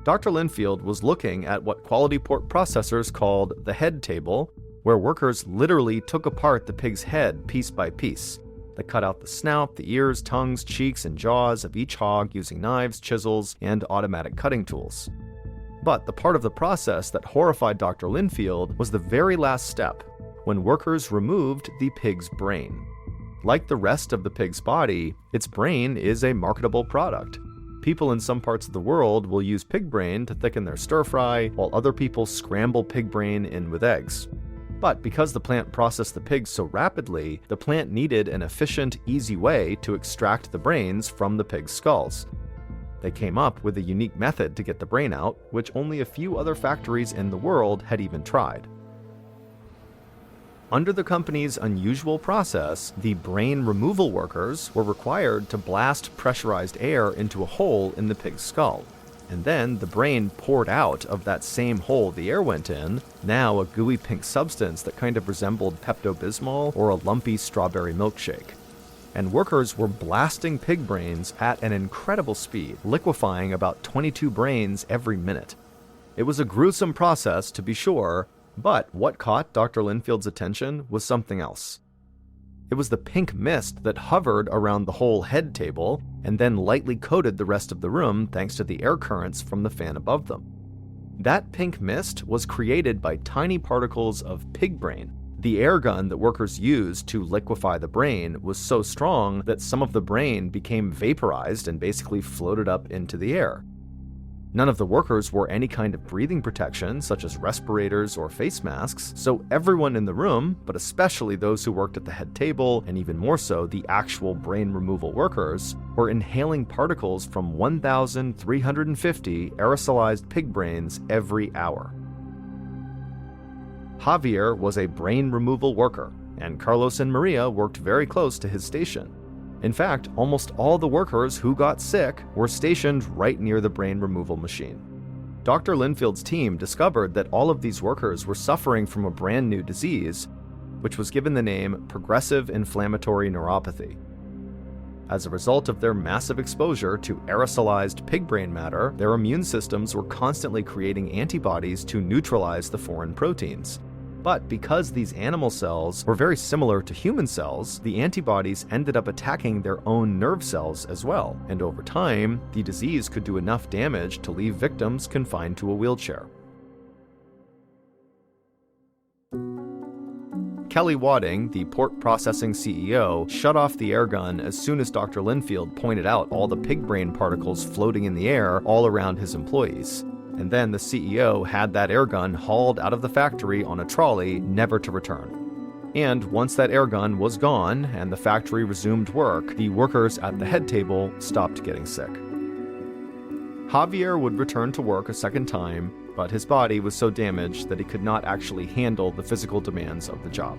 Dr. Linfield was looking at what quality pork processors called the head table, where workers literally took apart the pig's head piece by piece. They cut out the snout, the ears, tongues, cheeks, and jaws of each hog using knives, chisels, and automatic cutting tools. But the part of the process that horrified Dr. Linfield was the very last step, when workers removed the pig's brain. Like the rest of the pig's body, its brain is a marketable product. People in some parts of the world will use pig brain to thicken their stir-fry, while other people scramble pig brain in with eggs. But because the plant processed the pigs so rapidly, the plant needed an efficient, easy way to extract the brains from the pig's skulls. They came up with a unique method to get the brain out, which only a few other factories in the world had even tried. Under the company's unusual process, the brain removal workers were required to blast pressurized air into a hole in the pig's skull. And then the brain poured out of that same hole the air went in, now a gooey pink substance that kind of resembled Pepto-Bismol or a lumpy strawberry milkshake. And workers were blasting pig brains at an incredible speed, liquefying about 22 brains every minute. It was a gruesome process, to be sure, but what caught Dr. Linfield's attention was something else. It was the pink mist that hovered around the whole head table and then lightly coated the rest of the room thanks to the air currents from the fan above them. That pink mist was created by tiny particles of pig brain. The air gun that workers used to liquefy the brain was so strong that some of the brain became vaporized and basically floated up into the air. None of the workers wore any kind of breathing protection, such as respirators or face masks, so everyone in the room, but especially those who worked at the head table, and even more so the actual brain removal workers, were inhaling particles from 1,350 aerosolized pig brains every hour. Javier was a brain removal worker, and Carlos and Maria worked very close to his station. In fact, almost all the workers who got sick were stationed right near the brain removal machine. Dr. Linfield's team discovered that all of these workers were suffering from a brand new disease, which was given the name progressive inflammatory neuropathy. As a result of their massive exposure to aerosolized pig brain matter, their immune systems were constantly creating antibodies to neutralize the foreign proteins. But because these animal cells were very similar to human cells, the antibodies ended up attacking their own nerve cells as well, and over time, the disease could do enough damage to leave victims confined to a wheelchair. Kelly Wadding, the pork processing CEO, shut off the air gun as soon as Dr. Linfield pointed out all the pig brain particles floating in the air all around his employees. And then the CEO had that air gun hauled out of the factory on a trolley, never to return. And once that air gun was gone and the factory resumed work, the workers at the head table stopped getting sick. Javier would return to work a second time, but his body was so damaged that he could not actually handle the physical demands of the job.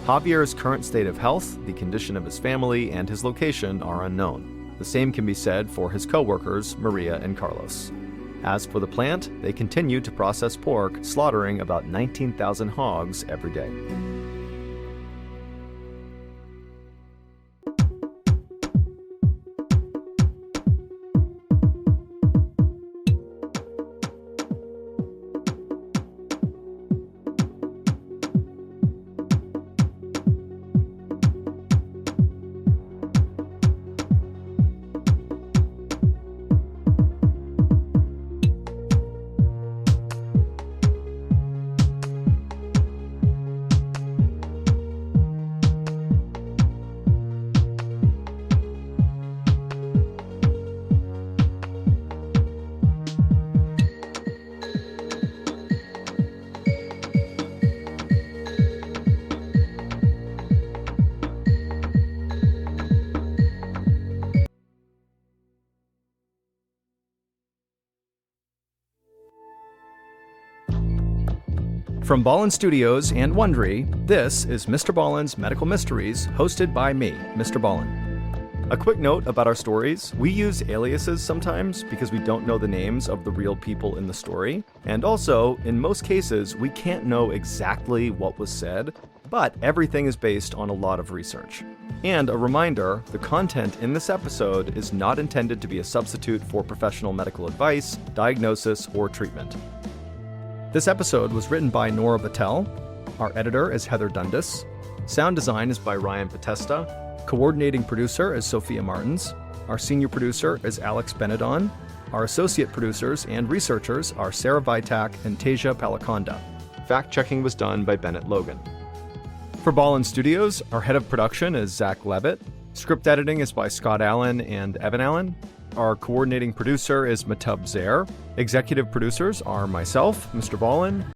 Javier's current state of health, the condition of his family, and his location are unknown. The same can be said for his co-workers, Maria and Carlos. As for the plant, they continue to process pork, slaughtering about 19,000 hogs every day. From Ballin Studios and Wondery, this is MrBallen's Medical Mysteries, hosted by me, Mr. Ballen. A quick note about our stories: we use aliases sometimes because we don't know the names of the real people in the story. And also, in most cases, we can't know exactly what was said, but everything is based on a lot of research. And a reminder, the content in this episode is not intended to be a substitute for professional medical advice, diagnosis, or treatment. This episode was written by Nora Battelle. Our editor is Heather Dundas. Sound design is by Ryan Potesta. Coordinating producer is Sophia Martins. Our senior producer is Alex Benedon. Our associate producers and researchers are Sarah Vitak and Tasia Palakonda. Fact-checking was done by Bennett Logan. For Ballin Studios, our head of production is Zach Levitt. Script editing is by Scott Allen and Evan Allen. Our coordinating producer is Matub Zaire. Executive producers are myself, Mr. Ballen,